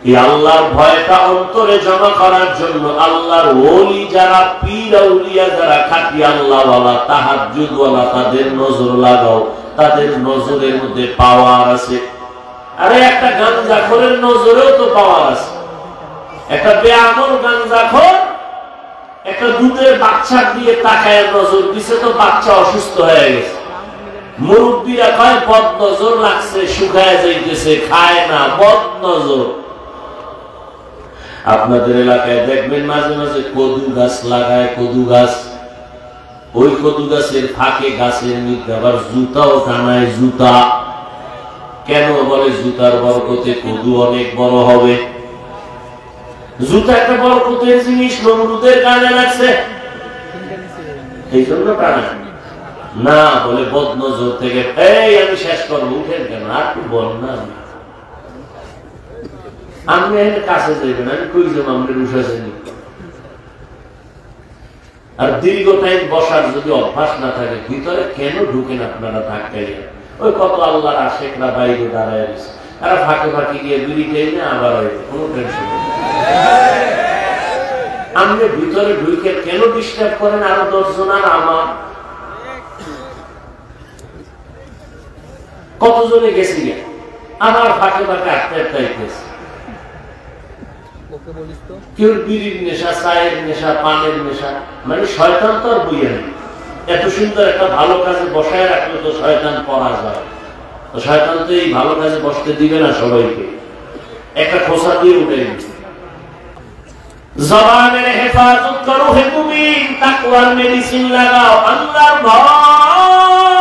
এই আল্লাহর ভয়টা অন্তরে জমা করার জন্য আল্লাহর ওলি যারা, পীর আউলিয়া যারা, খাঁটি আল্লাহওয়ালা, তাহাজ্জুদওয়ালা, তাদের নজর লাগাও। তাদের নজরের মধ্যে পাওয়ার আছে। আরে একটা গাঁজাখোরের নজরেও তো পাওয়ার আছে। একটা বেআমল গাঁজাখোর একটা দুধের বাচ্চার দিয়ে তাকায় নজর দিছে, তো বাচ্চা অসুস্থ হয়ে গেছে। মুরব্বীরা কয় বদ নজর লাগছে, শুকায় যাইতেছে, খায় না, বদ নজর। আপনাদের এলাকায় দেখবেন মাঝে মাঝে কদু গাছ লাগায়, কদু গাছ, ওই কদু গাছের ফাঁকে গাছের মধ্যে আবার জুতাও টানায়। জুতা কেন বলে? জুতার বরকতে কদু অনেক বড় হবে। জুতা একটা বরকতের জিনিস, নমরুদের গানে লাগছে, এই জন্য টানায় না। বলে বদনজর থেকে। এই আমি শেষ করবো, উঠেন কেন? আর কি বল না, আপনি কাছে যাইবেন, আমি কই যাব? আমরা উঠেছেনি। আর দীর্ঘ টাইম বসার যদি অভ্যাস না থাকে, ভিতরে কেন ঢুকেন আপনারা? থাকতে ওই কত আল্লাহর আশেকরা বাইরে দাঁড়ায় রয়েছে, তারা ফাঁকে ফাঁকে গিয়ে বিড়ি খেয়ে না, আবার কোনো টেনশন নেই। আপনি ভিতরে ঢুকে কেন ডিস্টার্ব করেন আরো 10 জন? আর আমার কতজনে গেছি, আমার ফাঁকে ফাঁকে আটতে গেছে। কেউ বিড়ির নেশা, চায়ের নেশা, পানের নেশা, মানে শয়তান তো আর বইয়া নেই। এত সুন্দর একটা ভালো কাজে বসায় রাখলে তো শয়তান পড়া যায়। তো শয়তান তো এই ভালো কাজে বসতে দিবে না সবাইকে, একটা খোসা দিয়ে উঠে। জবানের হেফাজত করো হে মুমিন, তাকওয়ার মেডিসিন লাগাও, আল্লাহর ভয়।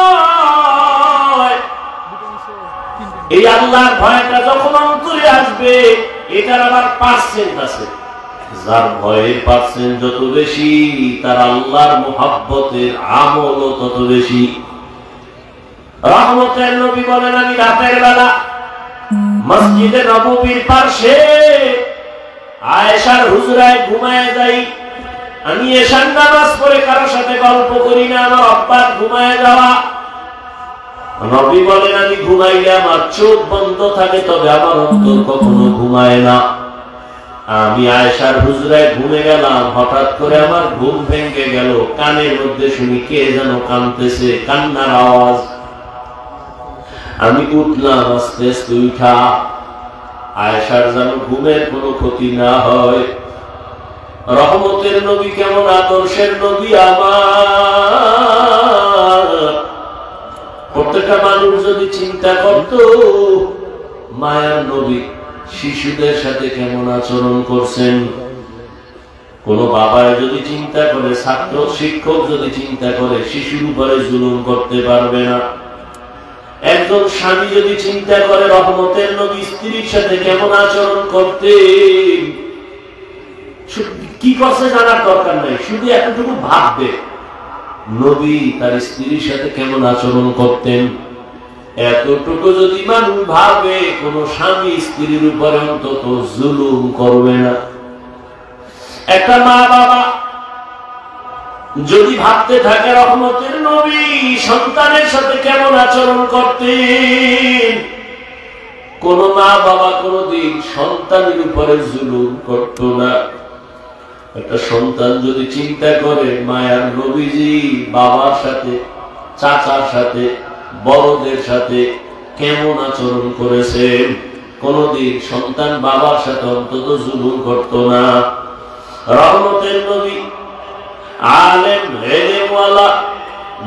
এই আল্লাহর ভয়টা যখন অন্তরে আসবে, এটার আবার পার্সেন্ট আছে। যার ভয়ের পার্সেন্ট যত বেশি, তার আল্লাহর মুহাব্বতের আমলও তত বেশি। রহমতের নবী বলেন, আমি রাতের বেলা মসজিদে নববীর পাশে আয়েশার হুজরায় ঘুমায় যাই। আমি এশার নামাজ পড়ে কারোর সাথে গল্প করি না, আমার অভ্যাস ঘুমায় যাওয়া। নবী বলেন, আমি ঘুমাইলে আমার চোখ বন্ধ থাকে, তবে আমার অন্তর কখনো ঘুমায় না। আমি আয়েশার হুজরায় ঘুমে গেলাম, হঠাৎ করে আমার ঘুম ভেঙে গেল। কানের মধ্যে শুনি কে যেন কাঁদতেছে, কান্নার আওয়াজ। আমি উঠলাম, আস্তে আস্তে উঠা আয়েশার যেন ঘুমের কোনো ক্ষতি না হয়। রহমতের নবী কেমন আদর্শের নবী আমার। প্রত্যেকটা মানুষ যদি চিন্তা করত, মায়ার নবী শিশুদের সাথে কেমন আচরণ করছেন। কোন বাবা যদি চিন্তা করে, ছাত্র শিক্ষক যদি চিন্তা করে, শিশুর উপরে জুলুম করতে পারবে না। একজন স্বামী যদি চিন্তা করে, রহমতের নবী স্ত্রীর সাথে কেমন আচরণ করতে, কি করছে জানার দরকার নাই, শুধু এতটুকু ভাববে নবী তার স্ত্রীর সাথে কেমন আচরণ করতেন। এতটুকু যদি মানুষ ভাবে, কোন স্বামী স্ত্রীর উপরে অন্তত জুলুম করবে না। একটা মা বাবা যদি ভাবতে থাকে, রহমতের নবী সন্তানের সাথে কেমন আচরণ করতেন, কোন মা বাবা কোনদিন সন্তানের উপরে জুলুম করত না। একটা সন্তান যদি চিন্তা করে, মায়ার নবীজি বাবার সাথে, চাচার সাথে, বড়দের সাথে কেমন আচরণ করেছেন, কোনদিন সন্তান বাবার সাথে অন্তত জুলুম করত না। রহমতের নবী আলেম, ইলমওয়ালা,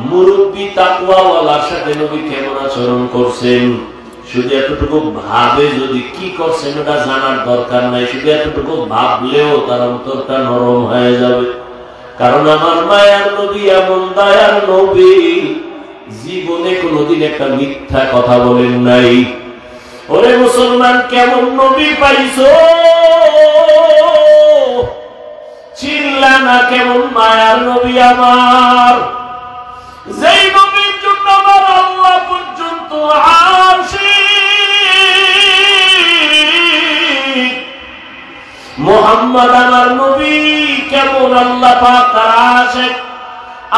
মুরব্বী, তাকওয়াওয়ালার সাথে নবী কেমন আচরণ করছেন, শুধু এতটুকু ভাবে যদি কি করছেন ওটা জানার দরকার নাই, শুধু এতটুকু ভাবলেও তার অন্তরটা নরম হয়ে যাবে। কারণ আমার মায়ার নবী এমন দয়ার নবী, জীবনে কোনোদিন একটা মিথ্যা কথা বলেন নাই। ওরে মুসলমান, কেমন নবী পাইছো? চিনলা না কেমন মায়ার নবী আমার, যেই নবীর জন্য আমার আল্লাহ পর্যন্ত আশিক। মুহাম্মদ আমার নবী, কেমন আল্লাহ পাক তার আশিক।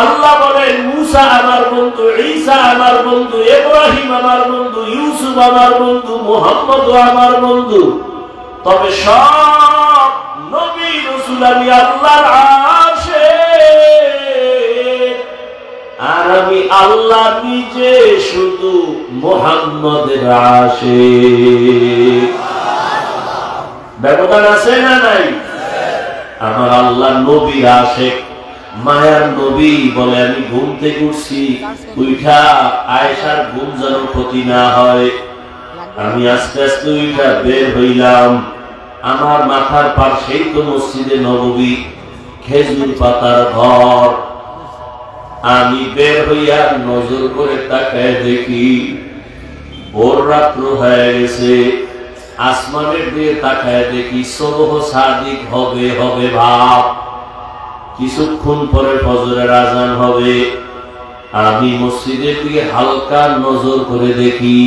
আল্লাহ বলেন মুসা আমার বন্ধু, ঈসা আমার বন্ধু, ইব্রাহিম আমার বন্ধু, ইউসুফ আমার বন্ধু, মুহাম্মদ আমার বন্ধু। তবে সব নবী রাসূল আমি আল্লাহর আশিক, আর আমি আল্লাহ নিজে শুধু মুহাম্মদের আশিক। ব্যবধান আছে না নাই? আমার আল্লাহ নবীর আশিক, মায়ার নবী বলে আমি ঘুম থেকে উঠছি, উঠা আয়েশার ঘুম যেন ক্ষতি না হয়, আমি আস্তে আস্তে উঠা বের হইলাম। আমার মাথার পাশেই তো মসজিদে নববী, খেজুর পাতার ঘর। আমি বের হইয়া নজর করে তাকায় দেখি ভোর রাত্র হয়ে গেছে। আসমানের দিকে তাকায় দেখি সুবহ সাদিক হবে হবে ভাব, কিছুক্ষণ পরে ফজরের আজান হবে। আমি মসজিদের দিকে হালকা নজর করে দেখি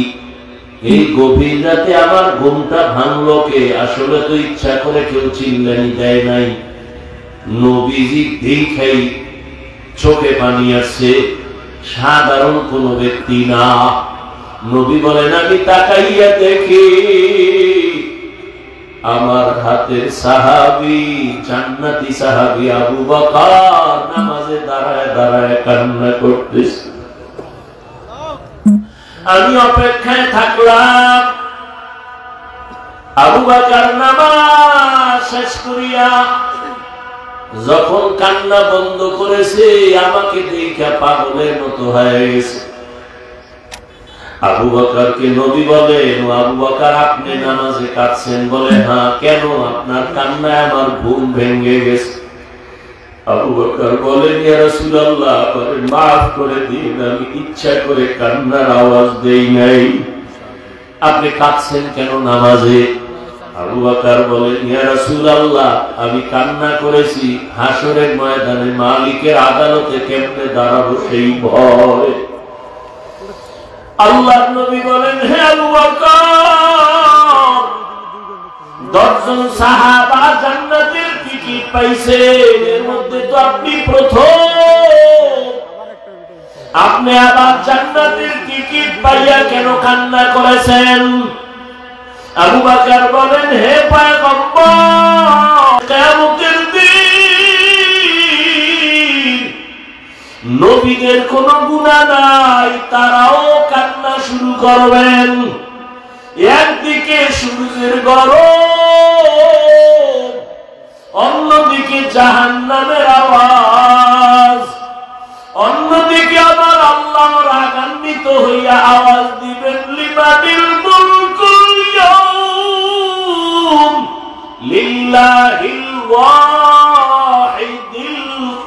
এই গভীর রাতে আমার ঘুমটা ভাঙলো কে? আসলে তো ইচ্ছা করে কেউ চিল্লানি দেয় নাই, নবীজি দেখাই চোখে পানি আসছে, সাধারণ কোন ব্যক্তি না। নবী বলেন আমি তাকাইয়া দেখি আমার হাতের সাহাবী, জান্নাতি সাহাবী আবু বকর নামাজে দাঁড়ায় দাঁড়ায় কান্না করতেছে। আমি অপেক্ষায় থাকলাম। আবু বকর নামাজ শেষ করিয়া যখন কান্না বন্ধ করেছে, আমাকে দেখা পাগলের মতো হয়ে গেছে। আবু বকরকে নবী বলেন, আবু বকর আপনি নামাজে কাঁদছেন? বলে হ্যাঁ। কেন? আপনার কান্নায় আমার ঘুম ভেঙে গেছে। আবু বকর বলেন ইয়া রাসূলুল্লাহ, মাফ করে দিন, আমি ইচ্ছা করে কান্নার আওয়াজ দেই নাই। আপনি কাঁদছেন কেন নামাজে? আবু বকর বলেন ইয়া রাসূলুল্লাহ, আমি কান্না করেছি হাসরের ময়দানে মালিকের আদালতে কেমনে দাঁড়াবো সেই ভয়। আল্লাহর নবী বলেন হে আবু বকর, 10 জন সাহাবা জান্নাতের টিকিট পাইছে, এর মধ্যে তো আপনি প্রথম। আপনি আবার জান্নাতের টিকিট পাইয়া কেন কান্না করেছেন? আবু বকর বলেন হে পয়গম্বর, কিয়ামতের দিন নবীদের কোনো গুনাহ নাই, তারাও কান্না শুরু করবেন। একদিকে সূর্যের গরম, অন্যদিকে জাহান্নামের আওয়াজ, অন্যদিকে আমার আল্লাহ রাগান্বিত হইয়া আওয়াজ দিবেন লিমানিল মুলকুল ইয়াউম লিল্লাহিল ওয়াহিদিল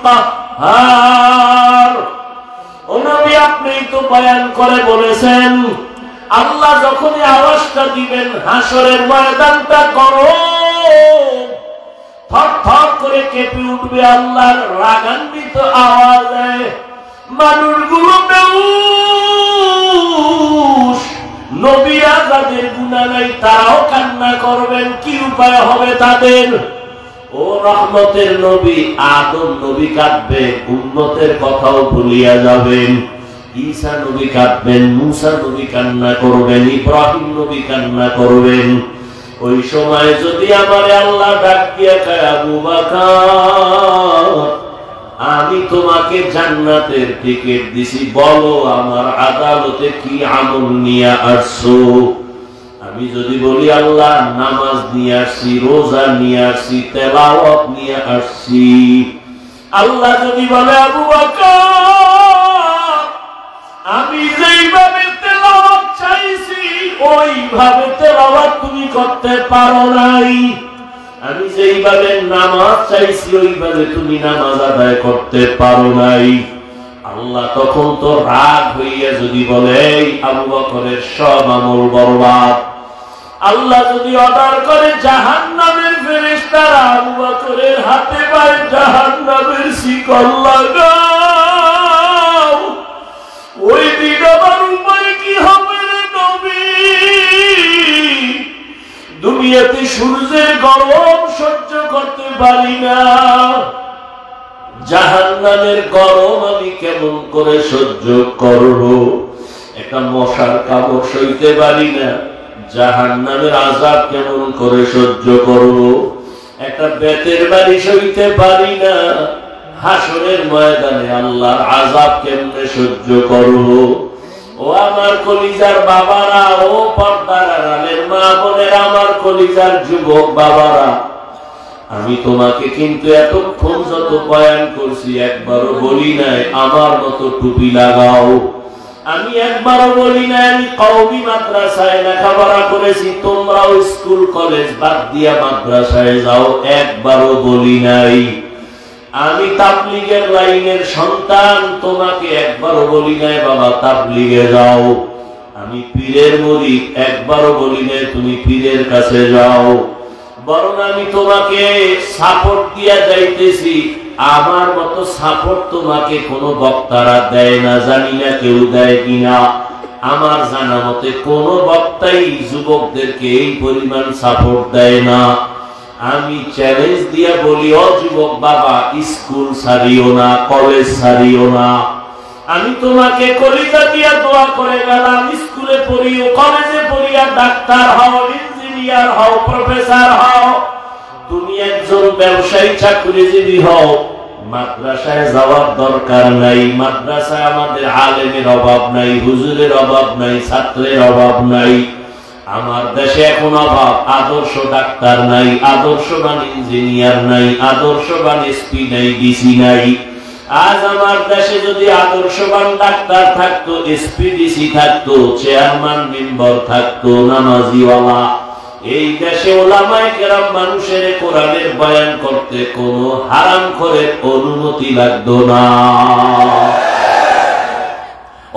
কাহ্হার। ও নবী, আপনি তো বয়ান করে বলেছেন আল্লাহ যখনই আওয়াজটা দিবেন হাসরের ময়দানটা গরম, থরথর করে কেঁপে উঠবে আল্লাহর রাগান্বিত আওয়াজে। মানুষগুলো বেহুশ, নবীরা যাদের গুনাহ নাই তারাও কান্না করবেন। কি উপায় হবে তাদের? ও রহমতের নবী আদম নবী কাঁদবে, উম্মতের কথাও ভুলিয়া যাবেন। ঈসা নবী কাঁদবেন, মুসা নবী কান্না করবেন, ইব্রাহিম নবী কান্না করবেন। ওই সময় যদি আমার আল্লাহ ডাক দিয়া কয় আবু বকর, আমি তোমাকে জান্নাতের টিকিট দিছি, বলো আমার আদালতে কি আমল নিয়ে আসছো? আমি যদি বলি আল্লাহ নামাজ নিয়ে আসছি, রোজা নিয়ে আসছি, তেলাওয়াত নিয়ে আসছি, আল্লাহ যদি বলে আবু বকর আমি যেইভাবে তেলাওয়াত চাইছি ওইভাবে তেলাওয়াত তুমি করতে পারো নাই, আমি যেইভাবে নামাজ চাইছি ওইভাবে তুমি নামাজ আদায় করতে পারো নাই, আল্লাহ তখন তো রাগ হইয়া যদি বলে আবু বকরের সব আমল বরবাদ, আল্লাহ যদি অর্ডার করে জাহান্নামের ফেরেশতারা আবু বকরের হাতে পায়ে জাহান্নামের শিকল লাগাও, ওই দিন আমার উপায় কি হবে রে নবী? দুনিয়াতে সূর্যের গরম সহ্য করতে পারি না, জাহান্নামের গরম আমি কেমন করে সহ্য করব? একটা মশার কামড় সইতে পারি না, জাহান্নামের আযাব কেমন করে সহ্য করব? একটা বেতের বাড়ি সইতে পারি না, হাসরের ময়দানে আল্লাহর আযাব কেমনে সহ্য করব? ও আমার কলিজার বাবারা, ও পর্দার আড়ালের মা বোনেরা, আমার কলিজার যুবক বাবারা, আমি তোমাকে কিন্তু এতক্ষণ যত বয়ান করছি একবারও বলি নাই আমার মতো টুপি লাগাও। আমি একবারও বলি নাই আমি কওমি মাদ্রাসায় লেখাপড়া করেছি, তোমরাও স্কুল কলেজ বাদ দিয়া মাদ্রাসায় যাও, একবারও বলি নাই। আমি তাবলীগের লাইনের সন্তান, তোমাকে একবারও বলি নাই বাবা তাবলীগে যাও। আমি পীরের মুরিদ, একবারও বলি নাই তুমি পীরের কাছে যাও। বরং আমি তোমাকে সাপোর্ট দিয়া যাইতেছি, আমার মতো সাপোর্ট তোমাকে কোনো বক্তারা দেয় না, জানি না কেউ দেয় কিনা। আমার জানা মতে কোনো বক্তাই যুবকদেরকে এই পরিমাণ সাপোর্ট দেয় না। আমি চ্যালেঞ্জ দিয়া বলি, ও যুবক বাবা, স্কুল ছাড়িও না, কলেজ ছাড়িও না। আমি তোমাকে কলিজা দিয়া দোয়া করে গেলাম, স্কুলে পড়িও, কলেজে পড়িয়া ডাক্তার হও, ইঞ্জিনিয়ার হও, প্রফেসর হও, তুমি একজন ব্যবসায়ী চাকরিজীবী হও, মাদ্রাসায় যাওয়ার দরকার নাই। মাদ্রাসায় আমাদের আলেমের অভাব নাই, হুজুরের অভাব নাই, ছাত্রের অভাব নাই। আমার দেশে এখন অভাব আদর্শ ডাক্তার নাই, আদর্শবান ইঞ্জিনিয়ার নাই, আদর্শবান এসপি নাই, ডিসি নাই। আজ আমার দেশে যদি আদর্শবান ডাক্তার থাকতো, এসপি ডিসি থাকতো, চেয়ারম্যান মেম্বার থাকতো, নামাজিওয়ালা, এই দেশে ওলামায়ে কেরাম মানুষের কোরআনের বয়ান করতে কোনো হারামখোরের অনুমতি লাগতো না।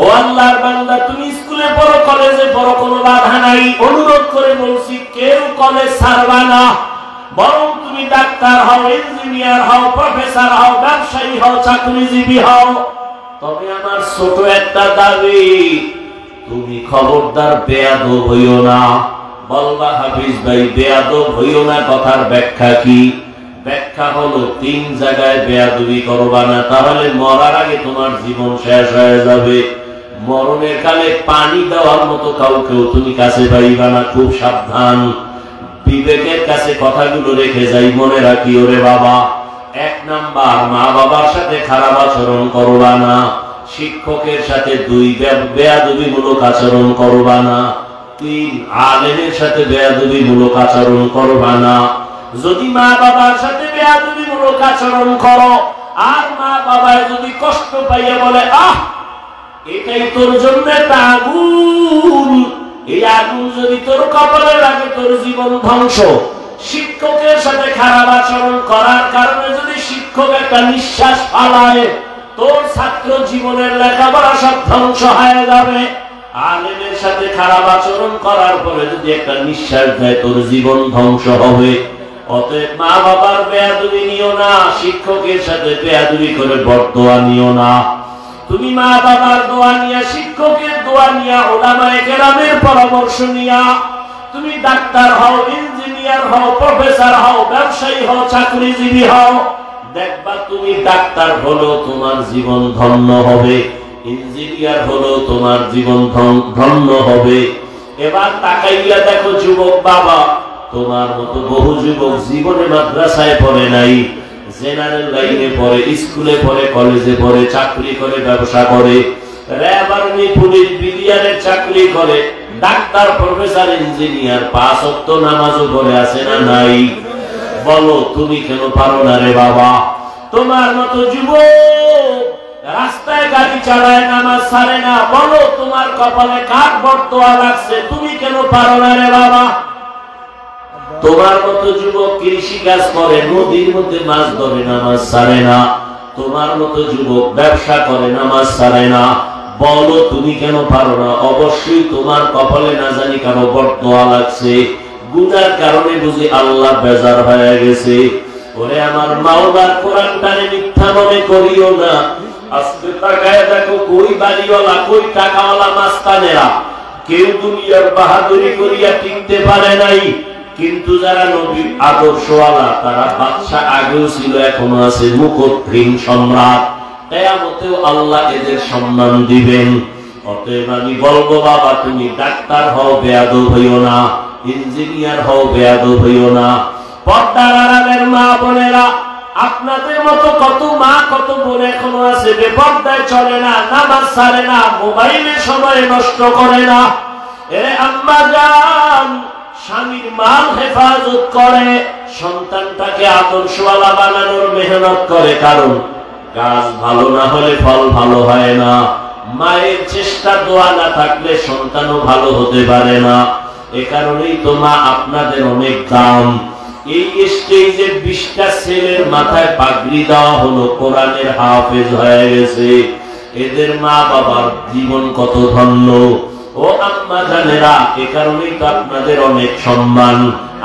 ও আল্লাহর বান্দা, তুমি স্কুলে পড়ো, কলেজে পড়ো, কোনো বাধা নাই। অনুরোধ করে বলছি, কেউ কলেজ ছাড়বা না, বরং তুমি ডাক্তার হও, ইঞ্জিনিয়ার হও, প্রফেসর হও, ব্যবসায়ী হও, চাকরিজীবী হও। তবে আমার ছোট একটা দাবি, তুমি খবরদার বেয়াদব হইও না। বলবা হাফিজ ভাই বেয়াদব হইও না, কথার ব্যাখ্যা কি? ব্যাখ্যা হলো, 3 জায়গায় বেয়াদবি করবা না, তাহলে মরার আগে তোমার জীবন শেষ হয়ে যাবে। মরণের কালে পানি দেওয়ার মতো কাউকেও তুমি কাছে পাইবা না, খুব সাবধান। বিবেকের কাছে কথাগুলো রেখে যাই, মনে রাখি ওরে বাবা। 1 নাম্বার, মা বাবার সাথে খারাপ আচরণ করবা না। শিক্ষকের সাথে 2 বেয়াদবিমূলক আচরণ করবা না। 3 আলেমের সাথে বেয়াদবিমূলক আচরণ করবা না। যদি মা বাবার সাথে বেয়াদবিমূলক আচরণ করো, আর মা বাবায় যদি কষ্ট পাইয়া বলে, আহ এটাই তোর জন্য একটা আগুন, এই আগুন যদি তোর কপালে লাগে তোর জীবন ধ্বংস। শিক্ষকের সাথে খারাপ আচরণ করার কারণে যদি শিক্ষক একটা নিঃশ্বাস ফালায়, তোর ছাত্র জীবনের লেখাপড়া সব ধ্বংস হয়ে যাবে। আলেমের সাথে খারাপ আচরণ করার পরে যদি একটা নিঃশ্বাস দেয়, তোর জীবন ধ্বংস হবে। অতএব মা বাবার বেয়াদবি নিও না, শিক্ষকের সাথে বেয়াদবি করে বরদোয়া নিও না। তুমি মা বাবার দোয়া নিয়া, শিক্ষকের দোয়া নিয়া, উলামায়ে কেরামের পরামর্শ নিয়া তুমি ডাক্তার হও, ইঞ্জিনিয়ার হও, প্রফেসর হও, ব্যবসায়ী হও, চাকরিজীবী হও। দেখবা তুমি ডাক্তার হলো তোমার জীবন ধন্য হবে, ইঞ্জিনিয়ার হলো তোমার জীবন ধন্য হবে। এবার তাকাইয়া দেখো যুবক বাবা, তোমার মতো বহু যুবক জীবনে মাদ্রাসায় পড়ে নাই, জেনারেল লাইনে পড়ে, স্কুলে পড়ে, কলেজে পড়ে, চাকরি করে, ব্যবসা করে, র্যাব, আর্মি, পুলিশ, বিডিআরের চাকরি করে, ডাক্তার, প্রফেসর, ইঞ্জিনিয়ার, 5 ওয়াক্ত নামাজও পড়ে আছে না নাই? বলো তুমি কেন পারো না রে বাবা? তোমার মতো যুবক রাস্তায় গাড়ি চালায়, নামাজ ছাড়ে না, বলো তোমার কপালে কার বরদোয়া লাগছে, তুমি কেন পারো না রে বাবা? তোমার মতো যুবক কৃষি কাজ করে, নদীর মধ্যে মাছ ধরে, নামাজ ছাড়ে না। তোমার মতো যুবক ব্যবসা করে, নামাজ ছাড়ে না। বলো তুমি কেন পারো না? অবশ্যই তোমার কপালে না জানি কারো বরদোয়া লাগছে, গুনার কারণে বুঝি আল্লাহ বেজার হয়ে গেছে। ওরে আমার মাওলার কোরআনটারে মিথ্যা মনে করিও না। আজকে তাকায় দেখো, কই বাড়িওয়ালা, কই টাকাওয়ালা মাস্তানেরা কেউ দুনিয়ার বাহাদুরি করিয়া টিকতে পারে নাই, কিন্তু যারা নবীর আদর্শওয়ালা তারা বাদশা আগেও ছিল, এখনো আছে, মুকুটহীন সম্রাট। কিয়ামতেও আল্লাহ এদের সম্মান দিবেন। অতএব আমি বলবো, বাবা তুমি ডাক্তার হও, বেয়াদব হইও না, ইঞ্জিনিয়ার হও, বেয়াদব হইও না। পর্দার আড়ালের মা বোনেরা, আপনাদের মতো কত মা কত বোন এখনো আছে বেপর্দায় চলে না, নামাজ ছাড়ে না, মোবাইলে সময় নষ্ট করে না। এরে আম্মা জান, স্বামীর মাল হেফাজত করে, সন্তানটাকে আদর্শওয়ালা বানানোর মেহনত করে, কারণ গাছ ভালো না হলে ফল ভালো হয় না। মায়ের চেষ্টা দোয়া না থাকলে সন্তানও ভালো হতে পারে না। এ কারণেই তো মা আপনাদের অনেক দাম। এই স্টেজে 20টা ছেলের মাথায় পাগড়ি দেওয়া হলো, কোরআনের হাফেজ হয়ে গেছে। এদের মা বাবার জীবন কত ধন্য। ও আম্মা জানেরা, এ কারণেই তো আপনাদের অনেক সম্মান।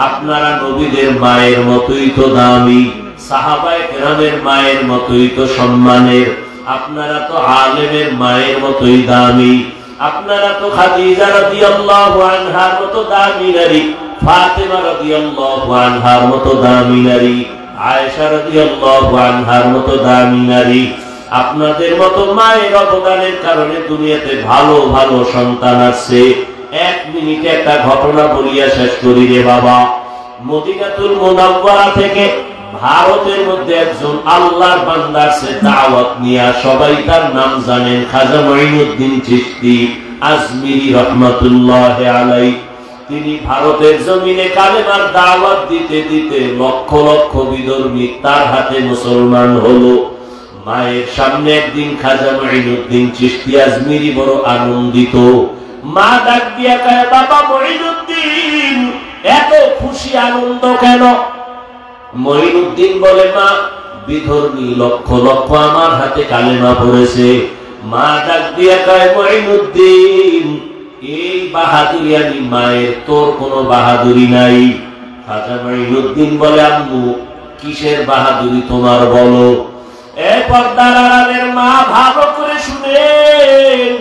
আপনারা নবীদের মায়ের মতোই তো দামি, সাহাবায়ে কেরামের মায়ের মতোই তো সম্মানের। আপনারা তো আলেমের মায়ের মতোই দামি। আপনারা তো খাদিজা রাদিয়াল্লাহু আনহার মতো দামি নারী, ফাতেমা রাদিয়াল্লাহু আনহার মতো দামি নারী, আয়েশা রাদিয়াল্লাহু আনহার মতো দামি নারী। আপনাদের মতো মায়ের অবদানের কারণে দুনিয়াতে ভালো ভালো সন্তান আছে। 1 মিনিটে একটা ঘটনা বলিয়া শেষ করি রে বাবা। মদিনাতুল মুনাওয়ারা থেকে ভারতের মধ্যে একজন আল্লাহর বান্দা আছে, দাওয়াত নিয়া, সবাই তার নাম জানেন, খাজা মঈনুদ্দিন চিশতি আজমিরি রহমাতুল্লাহি আলাইহি। তিনি ভারতের জমিনে কালেমার দাওয়াত দিতে দিতে লক্ষ লক্ষ বিধর্মী তার হাতে মুসলমান হলো। মায়ের সামনে একদিন খাজা মঈনুদ্দিন চিশতি আজমিরি বড় আনন্দিত। মা ডাক দিয়া কয়, বাবা মঈনুদ্দিন, এত খুশি আনন্দ কেন? মঈনুদ্দিন বলে, মা, বিধর্মী লক্ষ লক্ষ আমার হাতে কালেমা পড়েছে। মা ডাক দিয়া কয়, মঈনুদ্দিন, এই বাহাদুরি আমি মায়ের, তোর কোনো বাহাদুরি নাই। খাজা মঈনুদ্দিন বলে, আম্মু, কিসের বাহাদুরি তোমার বলো? এ পর্দার আড়ালের মা, ভালো করে শুনেন।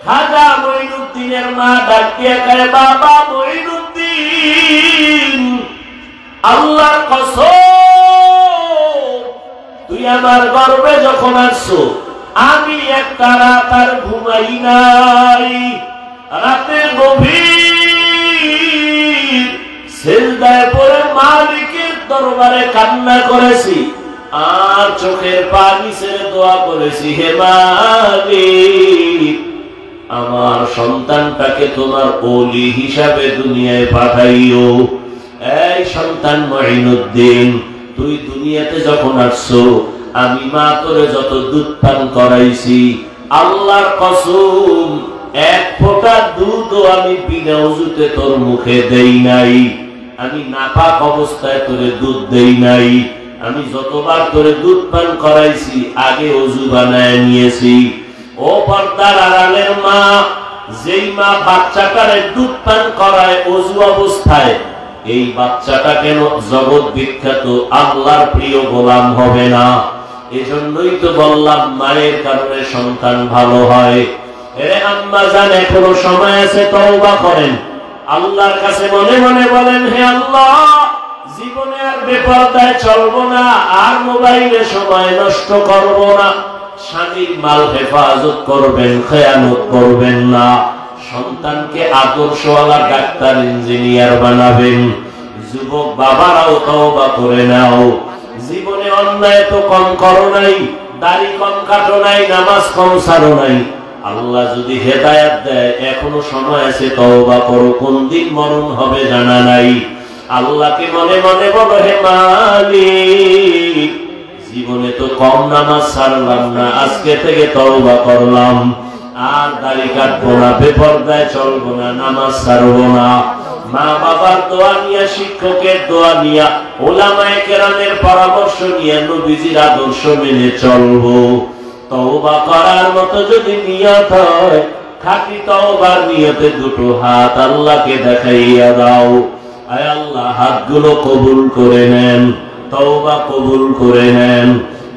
খাজা মঈনুদ্দিনের মা ডাক দিয়া কয়, বাবা মঈনুদ্দিন, আল্লাহর কসম, তুই আমার গর্বে যখন আসছো, আমি একটা রাত আর ঘুমাই নাই। রাতে গভীর সিজদায় পড়ে মালিকের দরবারে কান্না করেছি, আর চোখের পানি ছেড়ে দোয়া করেছি, হে মালিক, আমার সন্তানটাকে তোমার ওলি হিসাবে দুনিয়ায় পাঠাইও। এই সন্তান মঈনুদ্দিন, তুই দুনিয়াতে যখন আসছো, আমি মা তোরে যত দুধ পান করাইছি, আল্লাহর কসম, 1 ফোঁটা দুধও আমি বিনা ওযুতে তোর মুখে দেই নাই। আমি নাপাক অবস্থায় তোরে দুধ দেই নাই। আমি যতবার তোরে দুধ পান করাইছি, আগে ওযু বানায় নিয়েছি। ও পর্দার আড়ালের মা, যেই মা বাচ্চাটারে দুধ পান করায় ওযু অবস্থায়, এই বাচ্চাটা কেন জগৎ বিখ্যাত আল্লাহর প্রিয় গোলাম হবে না? এজন্যই তো বললাম, মায়ের কারণে সন্তান ভালো হয়। এরে আম্মা জান, এখনো সময় আছে, তওবা করেন। আল্লাহর কাছে মনে মনে বলেন, হে আল্লাহ, জীবনে আর বেপরদায় চলবো না, আর মোবাইলে সময় নষ্ট করব না, স্বামীর মাল হেফাজত করবেন, খেয়ানত করবেন না, সন্তানকে আদর্শওয়ালা ডাক্তার ইঞ্জিনিয়ার বানাবেন। যুবক বাবারাও তওবা করে নাও। জীবনে অন্যায় তো কম করো নাই, দাড়ি কম কাটো নাই, নামাজ কম ছাড়ো নাই। আল্লাহ যদি হেদায়েত দেয়, এখনো সময় আছে, তওবা করো। কোন দিন মরণ হবে জানা নাই। আল্লাহকে মনে মনে বলো, হে মালিক, জীবনে তো কম নামাজ ছাড়লাম না, আজকে থেকে তওবা করলাম, আর দাড়ি কাটবো না, বেপরদায় চলবো না, নামাজ ছাড়বো না। মা বাবার দোয়া নিয়া, শিক্ষকের দোয়া নিয়া, উলামায়ে কেরামের পরামর্শ নিয়ে নবীজির আদর্শ মেনে চলবো। তওবা করার মতো যদি নিয়ত হয়, খাঁটি তওবার নিয়তে দুটো হাত আল্লাহকে দেখাইয়া দাও। আয় আল্লাহ, হাতগুলো কবুল করে নেন, তওবা কবুল করে নেন,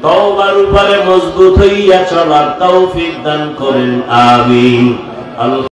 তওবার উপরে মজবুত হইয়া চলার তৌফিক দান করেন। আমিন। আল্লাহ